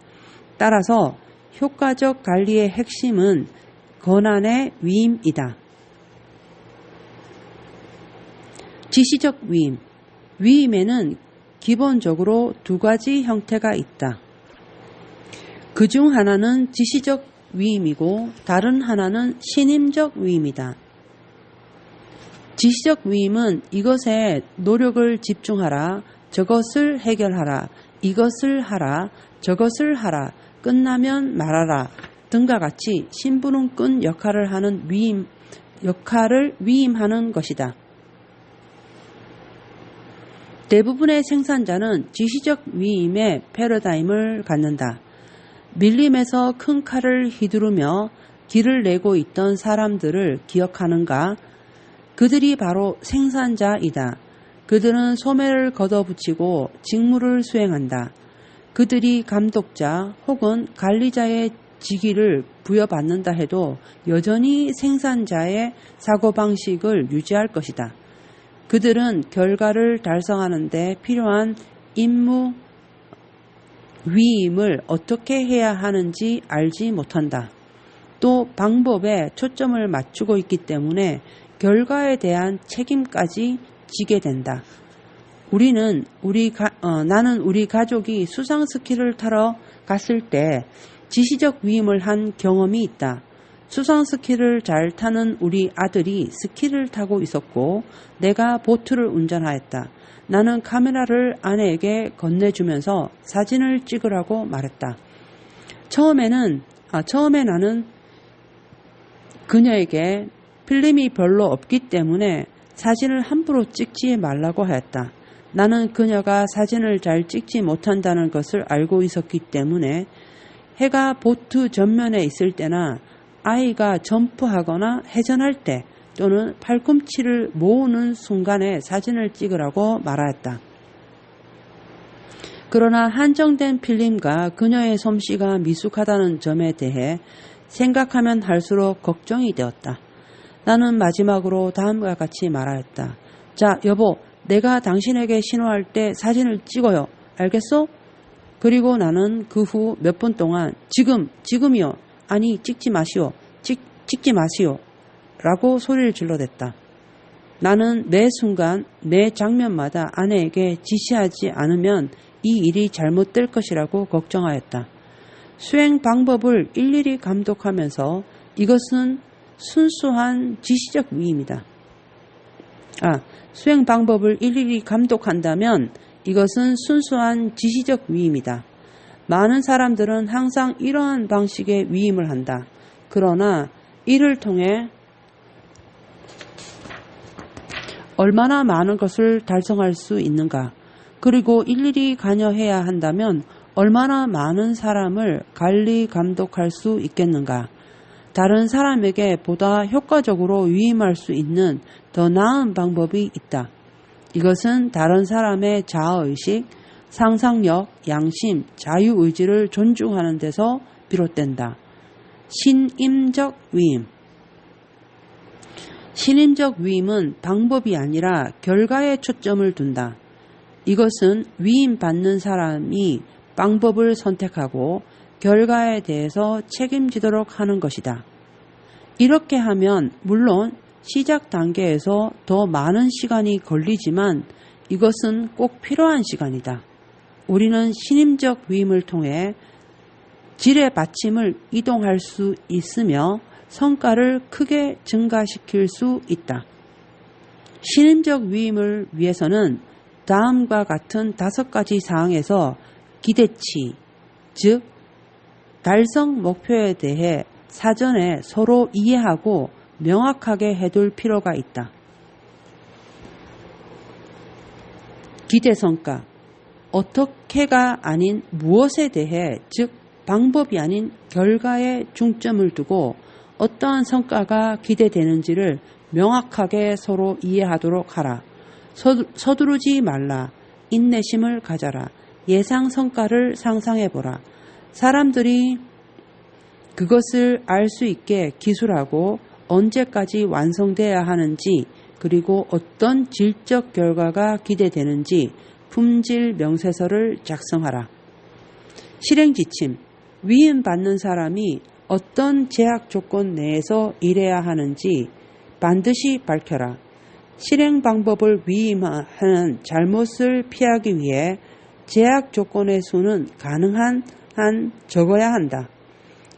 따라서 효과적 관리의 핵심은 권한의 위임이다. 지시적 위임. 위임에는 기본적으로 두 가지 형태가 있다. 그중 하나는 지시적 위임이고 다른 하나는 신임적 위임이다. 지시적 위임은 이것에 노력을 집중하라, 저것을 해결하라, 이것을 하라, 저것을 하라, 끝나면 말하라 등과 같이 심부름꾼 역할을 하는 역할을 위임하는 것이다. 대부분의 생산자는 지시적 위임의 패러다임을 갖는다. 밀림에서 큰 칼을 휘두르며 길을 내고 있던 사람들을 기억하는가? 그들이 바로 생산자이다. 그들은 소매를 걷어붙이고 직무를 수행한다. 그들이 감독자 혹은 관리자의 직위를 부여받는다 해도 여전히 생산자의 사고방식을 유지할 것이다. 그들은 결과를 달성하는 데 필요한 임무 위임을 어떻게 해야 하는지 알지 못한다. 또 방법에 초점을 맞추고 있기 때문에 결과에 대한 책임까지 지게 된다. 나는 우리 가족이 수상 스키를 타러 갔을 때 지시적 위임을 한 경험이 있다. 수상 스키를 잘 타는 우리 아들이 스키를 타고 있었고 내가 보트를 운전하였다. 나는 카메라를 아내에게 건네주면서 사진을 찍으라고 말했다. 처음에 나는 그녀에게 필름이 별로 없기 때문에 사진을 함부로 찍지 말라고 하였다. 나는 그녀가 사진을 잘 찍지 못한다는 것을 알고 있었기 때문에 해가 보트 전면에 있을 때나 아이가 점프하거나 회전할 때 또는 팔꿈치를 모으는 순간에 사진을 찍으라고 말하였다. 그러나 한정된 필름과 그녀의 솜씨가 미숙하다는 점에 대해 생각하면 할수록 걱정이 되었다. 나는 마지막으로 다음과 같이 말하였다. 자, 여보, 내가 당신에게 신호할 때 사진을 찍어요. 알겠어? 그리고 나는 그 후 몇 분 동안 지금이요. 아니, 찍지 마시오. 찍지 마시오. 라고 소리를 질러댔다. 나는 매 순간, 매 장면마다 아내에게 지시하지 않으면 이 일이 잘못될 것이라고 걱정하였다. 수행 방법을 일일이 감독하면서 이것은 순수한 지시적 위임이다. 수행 방법을 일일이 감독한다면 이것은 순수한 지시적 위임이다. 많은 사람들은 항상 이러한 방식의 위임을 한다. 그러나 이를 통해 얼마나 많은 것을 달성할 수 있는가? 그리고 일일이 관여해야 한다면 얼마나 많은 사람을 관리 감독할 수 있겠는가? 다른 사람에게 보다 효과적으로 위임할 수 있는 더 나은 방법이 있다. 이것은 다른 사람의 자아의식, 상상력, 양심, 자유의지를 존중하는 데서 비롯된다. 신임적 위임. 신임적 위임은 방법이 아니라 결과에 초점을 둔다. 이것은 위임받는 사람이 방법을 선택하고 결과에 대해서 책임지도록 하는 것이다. 이렇게 하면 물론 시작 단계에서 더 많은 시간이 걸리지만 이것은 꼭 필요한 시간이다. 우리는 신임적 위임을 통해 질의 받침을 이동할 수 있으며 성과를 크게 증가시킬 수 있다. 신임적 위임을 위해서는 다음과 같은 5가지 사항에서 기대치, 즉 달성 목표에 대해 사전에 서로 이해하고 명확하게 해둘 필요가 있다. 기대성과, 어떻게가 아닌 무엇에 대해, 즉 방법이 아닌 결과에 중점을 두고 어떠한 성과가 기대되는지를 명확하게 서로 이해하도록 하라. 서두르지 말라. 인내심을 가져라. 예상 성과를 상상해보라. 사람들이 그것을 알 수 있게 기술하고 언제까지 완성돼야 하는지 그리고 어떤 질적 결과가 기대되는지 품질 명세서를 작성하라. 실행 지침. 위임받는 사람이 어떤 제약 조건 내에서 일해야 하는지 반드시 밝혀라. 실행 방법을 위임하는 잘못을 피하기 위해 제약 조건의 수는 가능한 한 적어야 한다.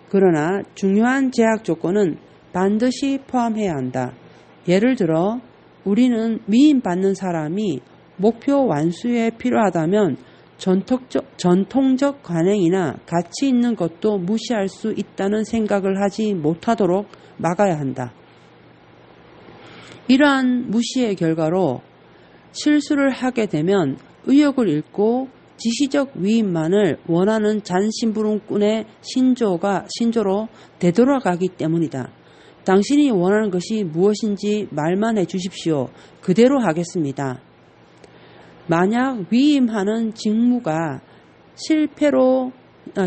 그러나 중요한 제약 조건은 반드시 포함해야 한다. 예를 들어 우리는 위임받는 사람이 목표 완수에 필요하다면 전통적 관행이나 가치 있는 것도 무시할 수 있다는 생각을 하지 못하도록 막아야 한다. 이러한 무시의 결과로 실수를 하게 되면 의욕을 잃고 지시적 위임만을 원하는 잔심부름꾼의 신조로 되돌아가기 때문이다. 당신이 원하는 것이 무엇인지 말만 해주십시오. 그대로 하겠습니다. 만약 위임하는 직무가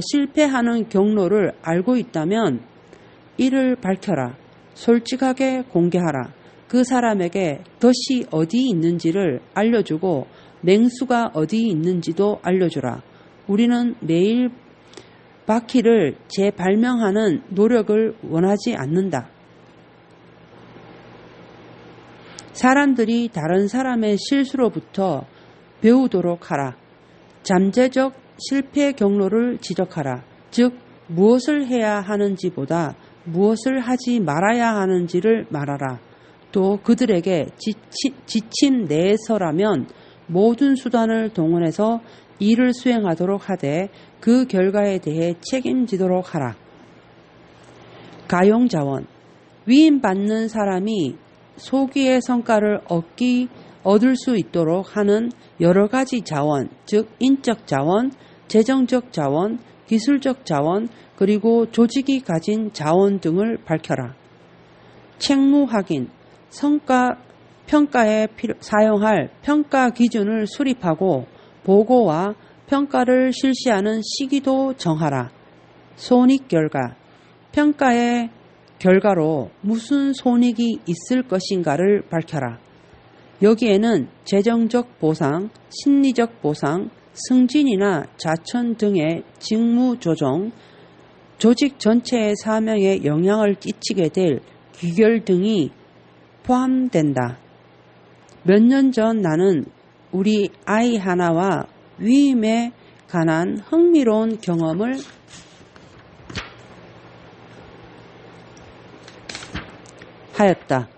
실패하는 경로를 알고 있다면 이를 밝혀라. 솔직하게 공개하라. 그 사람에게 덫이 어디 있는지를 알려주고 맹수가 어디 있는지도 알려주라. 우리는 매일 바퀴를 재발명하는 노력을 원하지 않는다. 사람들이 다른 사람의 실수로부터 배우도록 하라. 잠재적 실패 경로를 지적하라. 즉 무엇을 해야 하는지보다 무엇을 하지 말아야 하는지를 말하라. 또 그들에게 지침 내에서라면 모든 수단을 동원해서 일을 수행하도록 하되 그 결과에 대해 책임지도록 하라. 가용자원. 위임받는 사람이 소기의 성과를 얻을 수 있도록 하는 여러 가지 자원, 즉 인적 자원, 재정적 자원, 기술적 자원, 그리고 조직이 가진 자원 등을 밝혀라. 책무 확인. 평가에 사용할 평가 기준을 수립하고 보고와 평가를 실시하는 시기도 정하라. 손익 결과. 평가의 결과로 무슨 손익이 있을 것인가를 밝혀라. 여기에는 재정적 보상, 심리적 보상, 승진이나 자천 등의 직무 조정, 조직 전체의 사명에 영향을 끼치게 될 귀결 등이 포함된다. 몇 년 전 나는 우리 아이 하나와 위임에 관한 흥미로운 경험을 하였다.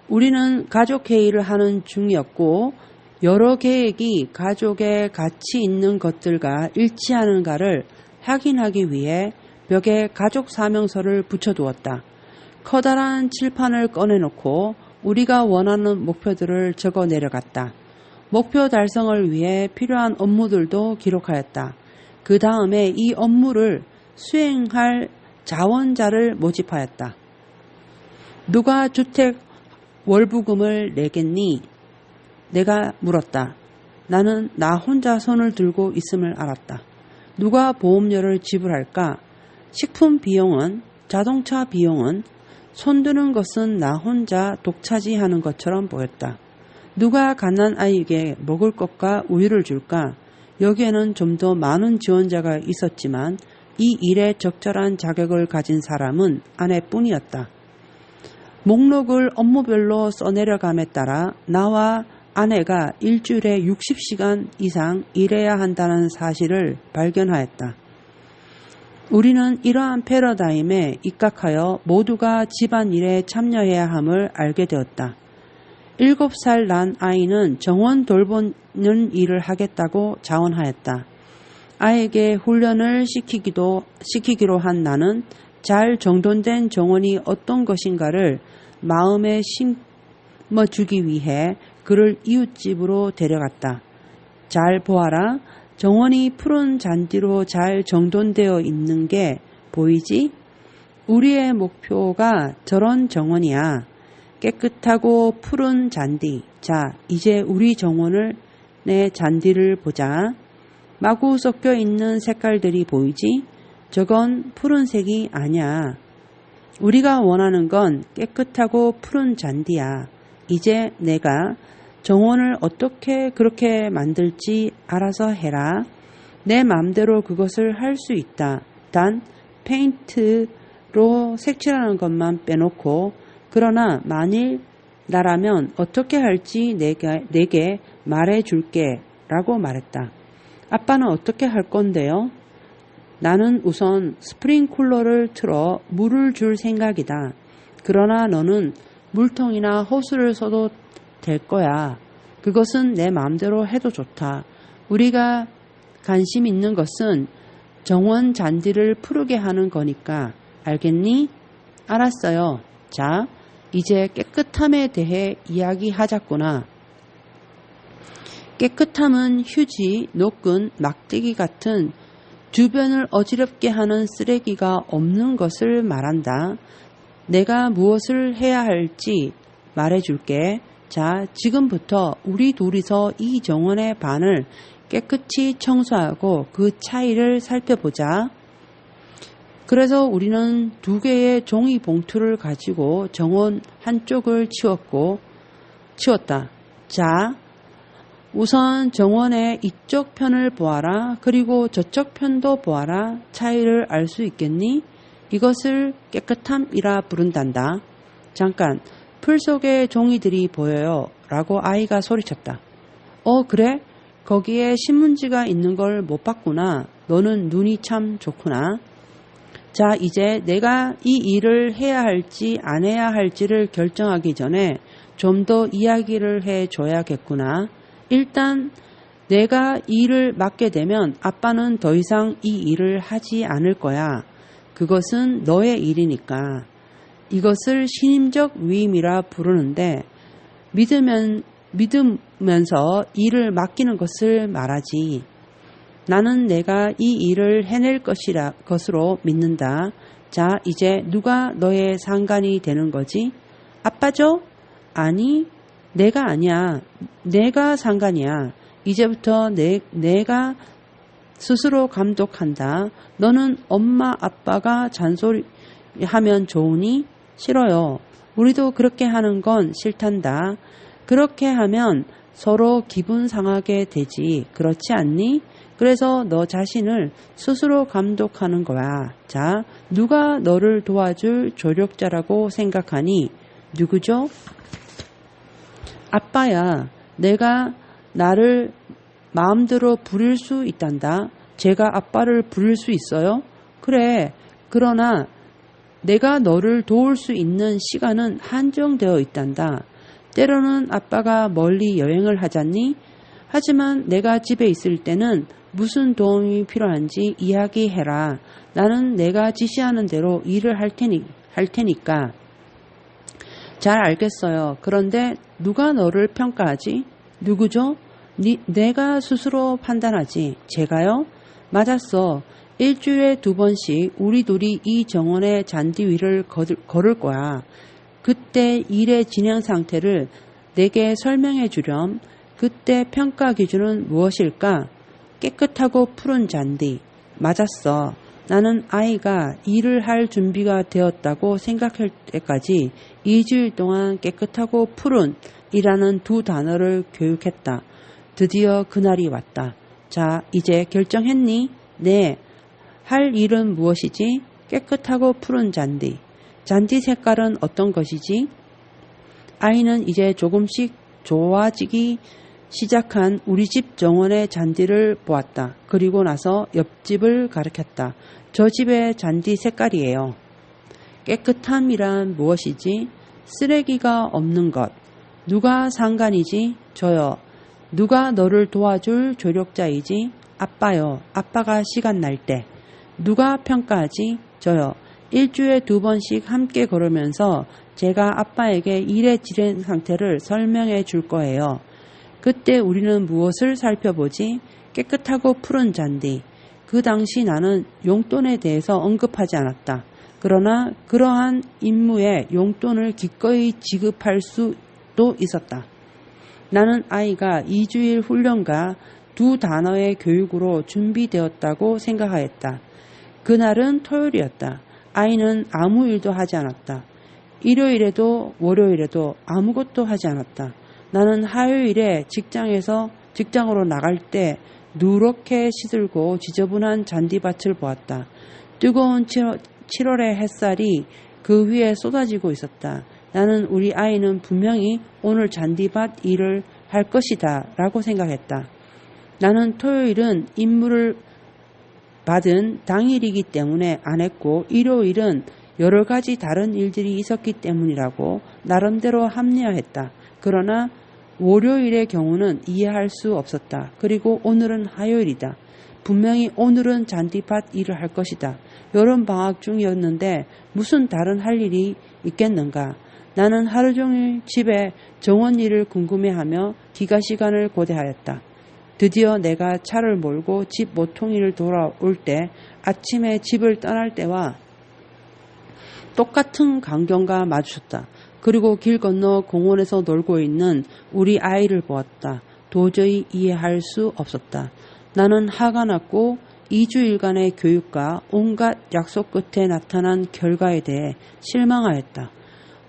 우리는 가족회의를 하는 중이었고 여러 계획이 가족에 가치 있는 것들과 일치하는가를 확인하기 위해 벽에 가족 사명서를 붙여두었다. 커다란 칠판을 꺼내놓고 우리가 원하는 목표들을 적어 내려갔다. 목표 달성을 위해 필요한 업무들도 기록하였다. 그 다음에 이 업무를 수행할 자원자를 모집하였다. 누가 주택 월부금을 내겠니? 내가 물었다. 나는 나 혼자 손을 들고 있음을 알았다. 누가 보험료를 지불할까? 식품 비용은, 자동차 비용은, 손드는 것은 나 혼자 독차지하는 것처럼 보였다. 누가 갓난 아이에게 먹을 것과 우유를 줄까? 여기에는 좀 더 많은 지원자가 있었지만 이 일에 적절한 자격을 가진 사람은 아내뿐이었다. 목록을 업무별로 써내려감에 따라 나와 아내가 일주일에 60시간 이상 일해야 한다는 사실을 발견하였다. 우리는 이러한 패러다임에 입각하여 모두가 집안일에 참여해야 함을 알게 되었다. 7살 난 아이는 정원 돌보는 일을 하겠다고 자원하였다. 아이에게 훈련을 시키기로 한 나는 잘 정돈된 정원이 어떤 것인가를 마음에 심어주기 위해 그를 이웃집으로 데려갔다. 잘 보아라. 정원이 푸른 잔디로 잘 정돈되어 있는 게 보이지? 우리의 목표가 저런 정원이야. 깨끗하고 푸른 잔디. 자, 이제 우리 정원을 내 잔디를 보자. 마구 섞여 있는 색깔들이 보이지? 저건 푸른색이 아니야. 우리가 원하는 건 깨끗하고 푸른 잔디야. 이제 내가 정원을 어떻게 그렇게 만들지 알아서 해라. 내 맘대로 그것을 할 수 있다. 단 페인트로 색칠하는 것만 빼놓고. 그러나 만일 나라면 어떻게 할지 내게 말해줄게 라고 말했다. 아빠는 어떻게 할 건데요? 나는 우선 스프링쿨러를 틀어 물을 줄 생각이다. 그러나 너는 물통이나 호스를 써도 될 거야. 그것은 내 마음대로 해도 좋다. 우리가 관심 있는 것은 정원 잔디를 푸르게 하는 거니까. 알겠니? 알았어요. 자, 이제 깨끗함에 대해 이야기하자꾸나. 깨끗함은 휴지, 노끈, 막대기 같은 주변을 어지럽게 하는 쓰레기가 없는 것을 말한다. 내가 무엇을 해야 할지 말해줄게. 자, 지금부터 우리 둘이서 이 정원의 반을 깨끗이 청소하고 그 차이를 살펴보자. 그래서 우리는 2개의 종이 봉투를 가지고 정원 한쪽을 치웠다. 자, 우선 정원의 이쪽 편을 보아라. 그리고 저쪽 편도 보아라. 차이를 알 수 있겠니? 이것을 깨끗함이라 부른단다. 잠깐, 풀 속에 종이들이 보여요. 라고 아이가 소리쳤다. 그래? 거기에 신문지가 있는 걸 못 봤구나. 너는 눈이 참 좋구나. 자, 이제 내가 이 일을 해야 할지 안 해야 할지를 결정하기 전에 좀 더 이야기를 해줘야겠구나. 일단 내가 일을 맡게 되면 아빠는 더 이상 이 일을 하지 않을 거야. 그것은 너의 일이니까. 이것을 신임적 위임이라 부르는데 믿으면서 일을 맡기는 것을 말하지. 나는 내가 이 일을 해낼 것으로 믿는다. 자, 이제 누가 너의 상관이 되는 거지? 아빠죠? 아니, 내가 아니야. 내가 상관이야. 이제부터 내가 스스로 감독한다. 너는 엄마 아빠가 잔소리하면 좋으니? 싫어요. 우리도 그렇게 하는 건 싫단다. 그렇게 하면 서로 기분 상하게 되지. 그렇지 않니? 그래서 너 자신을 스스로 감독하는 거야. 자, 누가 너를 도와줄 조력자라고 생각하니? 누구죠? 아빠야. 내가 나를 마음대로 부릴 수 있단다. 제가 아빠를 부릴 수 있어요? 그래. 그러나 내가 너를 도울 수 있는 시간은 한정되어 있단다. 때로는 아빠가 멀리 여행을 하잖니? 하지만 내가 집에 있을 때는 무슨 도움이 필요한지 이야기해라. 나는 내가 지시하는 대로 일을 할 테니까. 잘 알겠어요. 그런데 누가 너를 평가하지? 누구죠? 내가 스스로 판단하지. 제가요? 맞았어. 일주일에 2번씩 우리 둘이 이 정원의 잔디 위를 걸을 거야. 그때 일의 진행 상태를 내게 설명해 주렴. 그때 평가 기준은 무엇일까? 깨끗하고 푸른 잔디. 맞았어. 나는 아이가 일을 할 준비가 되었다고 생각할 때까지 2주일 동안 깨끗하고 푸른 이라는 2 단어를 교육했다. 드디어 그날이 왔다. 자, 이제 결정했니? 네. 할 일은 무엇이지? 깨끗하고 푸른 잔디. 잔디 색깔은 어떤 것이지? 아이는 이제 조금씩 좋아지기 시작한 우리 집 정원의 잔디를 보았다. 그리고 나서 옆집을 가리켰다. 저 집의 잔디 색깔이에요. 깨끗함이란 무엇이지? 쓰레기가 없는 것. 누가 상관이지? 저요. 누가 너를 도와줄 조력자이지? 아빠요. 아빠가 시간 날 때. 누가 평가하지? 저요. 일주일에 2번씩 함께 걸으면서 제가 아빠에게 일의 진행 상태를 설명해 줄 거예요. 그때 우리는 무엇을 살펴보지? 깨끗하고 푸른 잔디. 그 당시 나는 용돈에 대해서 언급하지 않았다. 그러나 그러한 임무에 용돈을 기꺼이 지급할 수도 있었다. 나는 아이가 2주일 훈련과 2 단어의 교육으로 준비되었다고 생각하였다. 그날은 토요일이었다. 아이는 아무 일도 하지 않았다. 일요일에도 월요일에도 아무것도 하지 않았다. 나는 화요일에 직장으로 나갈 때 누렇게 시들고 지저분한 잔디밭을 보았다. 뜨거운 7월의 햇살이 그 위에 쏟아지고 있었다. 나는 우리 아이는 분명히 오늘 잔디밭 일을 할 것이다 라고 생각했다. 나는 토요일은 임무를 받은 당일이기 때문에 안 했고 일요일은 여러 가지 다른 일들이 있었기 때문이라고 나름대로 합리화했다. 그러나 월요일의 경우는 이해할 수 없었다. 그리고 오늘은 화요일이다. 분명히 오늘은 잔디밭 일을 할 것이다. 여름 방학 중이었는데 무슨 다른 할 일이 있겠는가. 나는 하루 종일 집에 정원 일을 궁금해하며 기가 시간을 고대하였다. 드디어 내가 차를 몰고 집 모퉁이를 돌아올 때 아침에 집을 떠날 때와 똑같은 광경과 마주쳤다. 그리고 길 건너 공원에서 놀고 있는 우리 아이를 보았다. 도저히 이해할 수 없었다. 나는 화가 났고 2주일간의 교육과 온갖 약속 끝에 나타난 결과에 대해 실망하였다.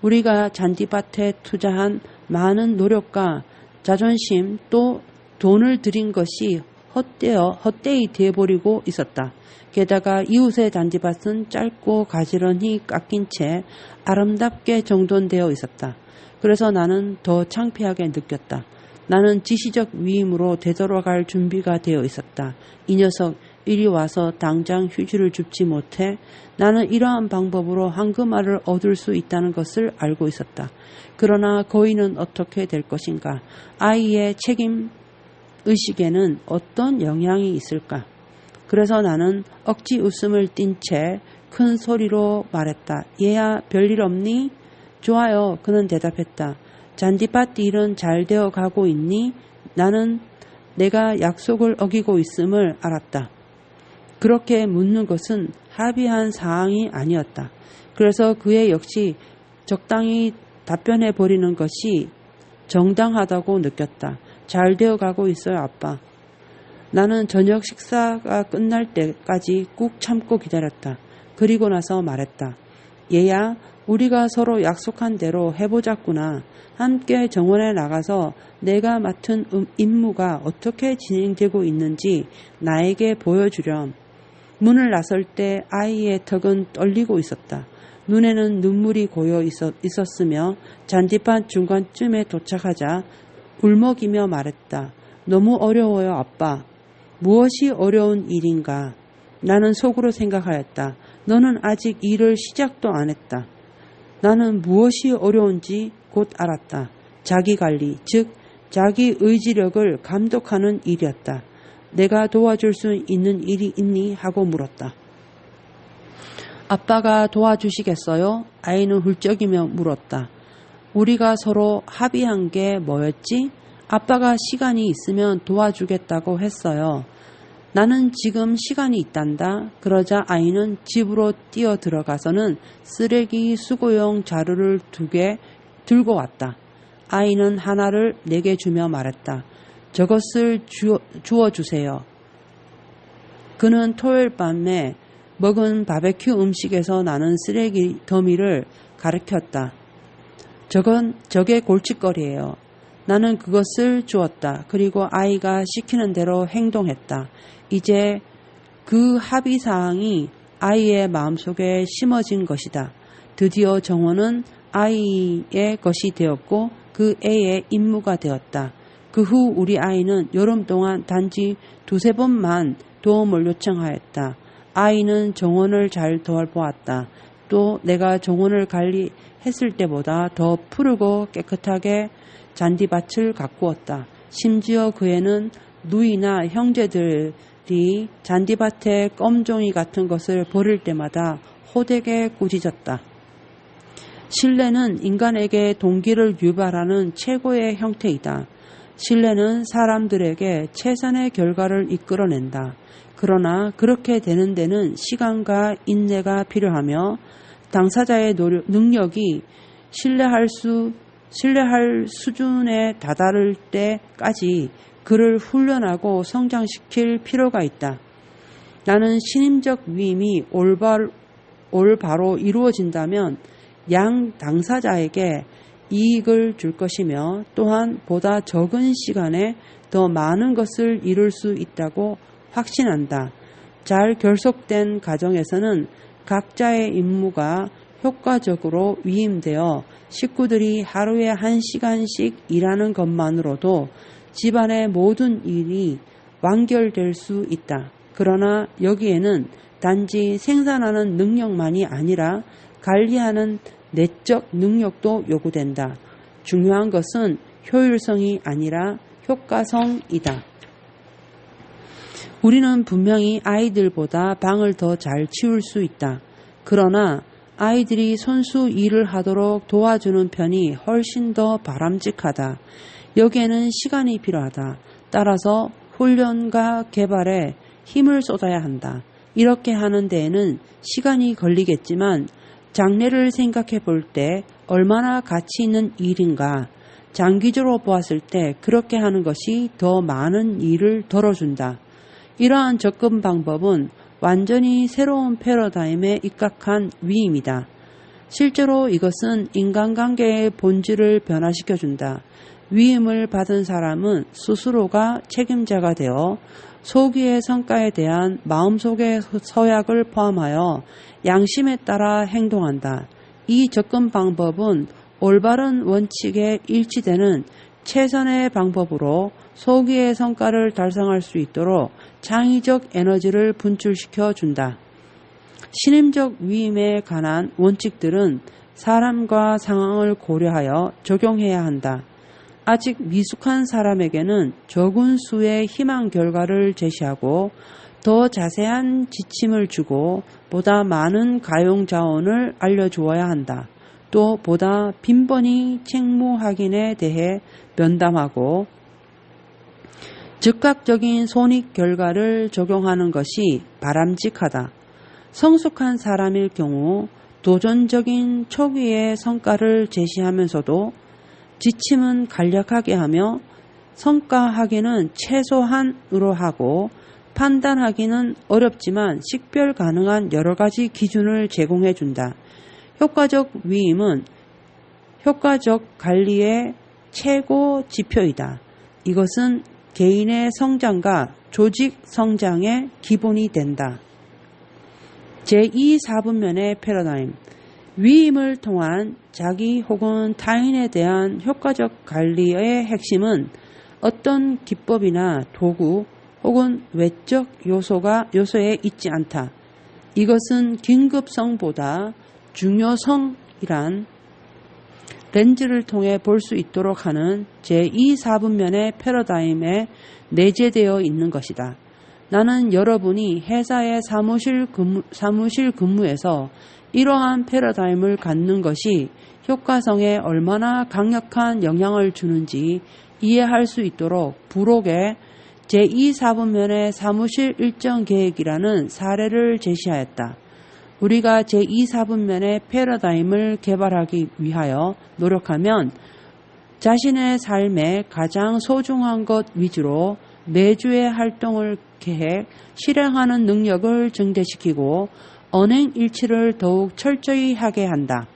우리가 잔디밭에 투자한 많은 노력과 자존심 또 돈을 들인 것이 헛되이 되어버리고 있었다. 게다가 이웃의 잔디밭은 짧고 가지런히 깎인 채 아름답게 정돈되어 있었다. 그래서 나는 더 창피하게 느꼈다. 나는 지시적 위임으로 되돌아갈 준비가 되어 있었다. 이 녀석 이리 와서 당장 휴지를 줍지 못해 나는 이러한 방법으로 황금알을 얻을 수 있다는 것을 알고 있었다. 그러나 거의는 어떻게 될 것인가? 아이의 책임 의식에는 어떤 영향이 있을까? 그래서 나는 억지 웃음을 띤 채 큰 소리로 말했다. 얘야 별일 없니? 좋아요. 그는 대답했다. 잔디밭 일은 잘 되어 가고 있니? 나는 내가 약속을 어기고 있음을 알았다. 그렇게 묻는 것은 합의한 사항이 아니었다. 그래서 그의 역시 적당히 답변해 버리는 것이 정당하다고 느꼈다. 잘 되어 가고 있어요, 아빠. 나는 저녁 식사가 끝날 때까지 꾹 참고 기다렸다. 그리고 나서 말했다. 얘야, 우리가 서로 약속한 대로 해보자꾸나. 함께 정원에 나가서 내가 맡은 임무가 어떻게 진행되고 있는지 나에게 보여주렴. 문을 나설 때 아이의 턱은 떨리고 있었다. 눈에는 눈물이 고여 있었으며 잔디밭 중간쯤에 도착하자 울먹이며 말했다. 너무 어려워요, 아빠. 무엇이 어려운 일인가? 나는 속으로 생각하였다. 너는 아직 일을 시작도 안 했다. 나는 무엇이 어려운지 곧 알았다. 자기관리, 즉 자기 의지력을 감독하는 일이었다. 내가 도와줄 수 있는 일이 있니? 하고 물었다. 아빠가 도와주시겠어요? 아이는 훌쩍이며 물었다. 우리가 서로 합의한 게 뭐였지? 아빠가 시간이 있으면 도와주겠다고 했어요. 나는 지금 시간이 있단다. 그러자 아이는 집으로 뛰어 들어가서는 쓰레기 수거용 자루를 2개 들고 왔다. 아이는 하나를 내게 주며 말했다. 저것을 주워주세요. 그는 토요일 밤에 먹은 바베큐 음식에서 나는 쓰레기 더미를 가리켰다. 저게 골칫거리예요. 나는 그것을 주었다. 그리고 아이가 시키는 대로 행동했다. 이제 그 합의사항이 아이의 마음속에 심어진 것이다. 드디어 정원은 아이의 것이 되었고 그 애의 임무가 되었다. 그 후 우리 아이는 여름 동안 단지 2-3번만 도움을 요청하였다. 아이는 정원을 잘 돌보았다. 또 내가 정원을 관리했을 때보다 더 푸르고 깨끗하게 잔디밭을 가꾸었다. 심지어 그 애는 누이나 형제들이 잔디밭에 껌종이 같은 것을 버릴 때마다 호되게 꾸짖었다. 신뢰는 인간에게 동기를 유발하는 최고의 형태이다. 신뢰는 사람들에게 최선의 결과를 이끌어낸다. 그러나 그렇게 되는 데는 시간과 인내가 필요하며 당사자의 능력이 신뢰할 수준에 다다를 때까지 그를 훈련하고 성장시킬 필요가 있다. 나는 신임적 위임이 올바로 이루어진다면 양 당사자에게 이익을 줄 것이며 또한 보다 적은 시간에 더 많은 것을 이룰 수 있다고 확신한다. 잘 결속된 가정에서는 각자의 임무가 효과적으로 위임되어 식구들이 하루에 1시간씩 일하는 것만으로도 집안의 모든 일이 완결될 수 있다. 그러나 여기에는 단지 생산하는 능력만이 아니라 관리하는 내적 능력도 요구된다. 중요한 것은 효율성이 아니라 효과성이다. 우리는 분명히 아이들보다 방을 더 잘 치울 수 있다. 그러나 아이들이 손수 일을 하도록 도와주는 편이 훨씬 더 바람직하다. 여기에는 시간이 필요하다. 따라서 훈련과 개발에 힘을 쏟아야 한다. 이렇게 하는 데에는 시간이 걸리겠지만 장래를 생각해 볼 때 얼마나 가치 있는 일인가. 장기적으로 보았을 때 그렇게 하는 것이 더 많은 일을 덜어준다. 이러한 접근 방법은 완전히 새로운 패러다임에 입각한 위임이다. 실제로 이것은 인간관계의 본질을 변화시켜준다. 위임을 받은 사람은 스스로가 책임자가 되어 소기의 성과에 대한 마음속의 서약을 포함하여 양심에 따라 행동한다. 이 접근 방법은 올바른 원칙에 일치되는 최선의 방법으로 소기의 성과를 달성할 수 있도록 창의적 에너지를 분출시켜 준다. 신임적 위임에 관한 원칙들은 사람과 상황을 고려하여 적용해야 한다. 아직 미숙한 사람에게는 적은 수의 희망 결과를 제시하고 더 자세한 지침을 주고 보다 많은 가용 자원을 알려주어야 한다. 또 보다 빈번히 책무 확인에 대해 면담하고 즉각적인 손익 결과를 적용하는 것이 바람직하다. 성숙한 사람일 경우 도전적인 초기의 성과를 제시하면서도 지침은 간략하게 하며 성과 확인은 최소한으로 하고 판단하기는 어렵지만 식별 가능한 여러 가지 기준을 제공해 준다. 효과적 위임은 효과적 관리의 최고 지표이다. 이것은 개인의 성장과 조직 성장의 기본이 된다. 제2사분면의 패러다임. 위임을 통한 자기 혹은 타인에 대한 효과적 관리의 핵심은 어떤 기법이나 도구 혹은 외적 요소에 있지 않다. 이것은 긴급성보다 중요성이란 렌즈를 통해 볼 수 있도록 하는 제2사분면의 패러다임에 내재되어 있는 것이다. 나는 여러분이 회사의 사무실 근무에서 이러한 패러다임을 갖는 것이 효과성에 얼마나 강력한 영향을 주는지 이해할 수 있도록 부록에 제2사분면의 사무실 일정 계획이라는 사례를 제시하였다. 우리가 제2사분면의 패러다임을 개발하기 위하여 노력하면 자신의 삶에 가장 소중한 것 위주로 매주의 활동을 계획, 실행하는 능력을 증대시키고 언행일치를 더욱 철저히 하게 한다.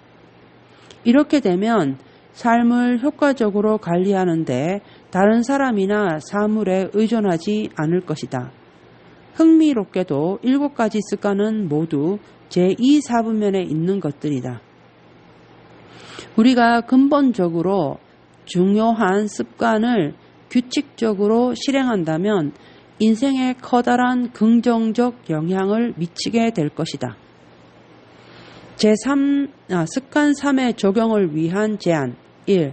이렇게 되면 삶을 효과적으로 관리하는데 다른 사람이나 사물에 의존하지 않을 것이다. 흥미롭게도 7가지 습관은 모두 제2사분면에 있는 것들이다. 우리가 근본적으로 중요한 습관을 규칙적으로 실행한다면 인생에 커다란 긍정적 영향을 미치게 될 것이다. 습관 3의 적용을 위한 제안. 1.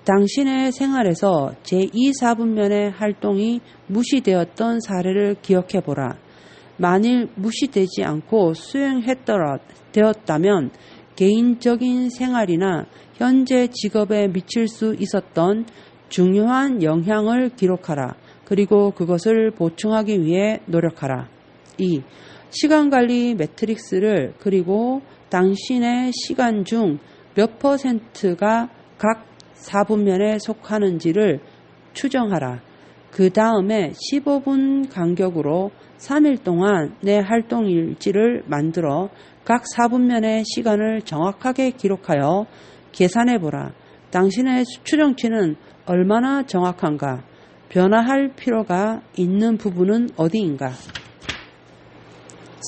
당신의 생활에서 제2사분면의 활동이 무시되었던 사례를 기억해보라. 만일 무시되지 않고 수행되었다면 개인적인 생활이나 현재 직업에 미칠 수 있었던 중요한 영향을 기록하라. 그리고 그것을 보충하기 위해 노력하라. 2. 시간관리 매트릭스를 그리고 당신의 시간 중 몇 %가 각 4분면에 속하는지를 추정하라. 그 다음에 15분 간격으로 3일 동안 내 활동 일지를 만들어 각 4분면의 시간을 정확하게 기록하여 계산해보라. 당신의 수출형치는 얼마나 정확한가? 변화할 필요가 있는 부분은 어디인가?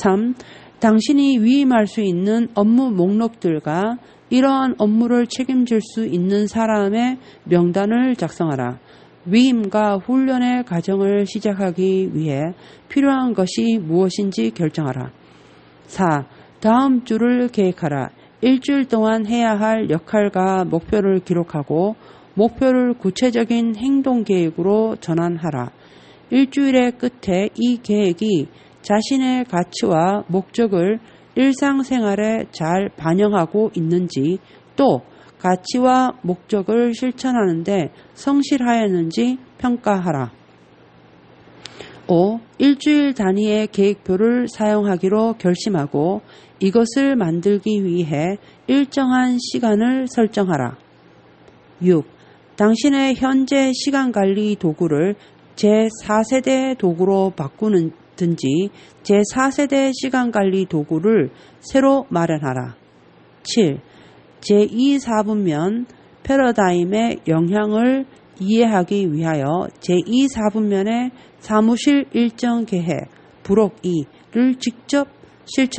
3. 당신이 위임할 수 있는 업무 목록들과 이러한 업무를 책임질 수 있는 사람의 명단을 작성하라. 위임과 훈련의 과정을 시작하기 위해 필요한 것이 무엇인지 결정하라. 4. 다음 주를 계획하라. 일주일 동안 해야 할 역할과 목표를 기록하고 목표를 구체적인 행동 계획으로 전환하라. 일주일의 끝에 이 계획이 자신의 가치와 목적을 일상생활에 잘 반영하고 있는지, 또 가치와 목적을 실천하는데 성실하였는지 평가하라. 5. 일주일 단위의 계획표를 사용하기로 결심하고 이것을 만들기 위해 일정한 시간을 설정하라. 6. 당신의 현재 시간관리 도구를 제4세대 도구로 바꾸든지 제4세대 시간관리 도구를 새로 마련하라. 7. 제2사분면 패러다임의 영향을 이해하기 위하여 제2사분면의 사무실 일정 계획, 부록 2를 직접 실천해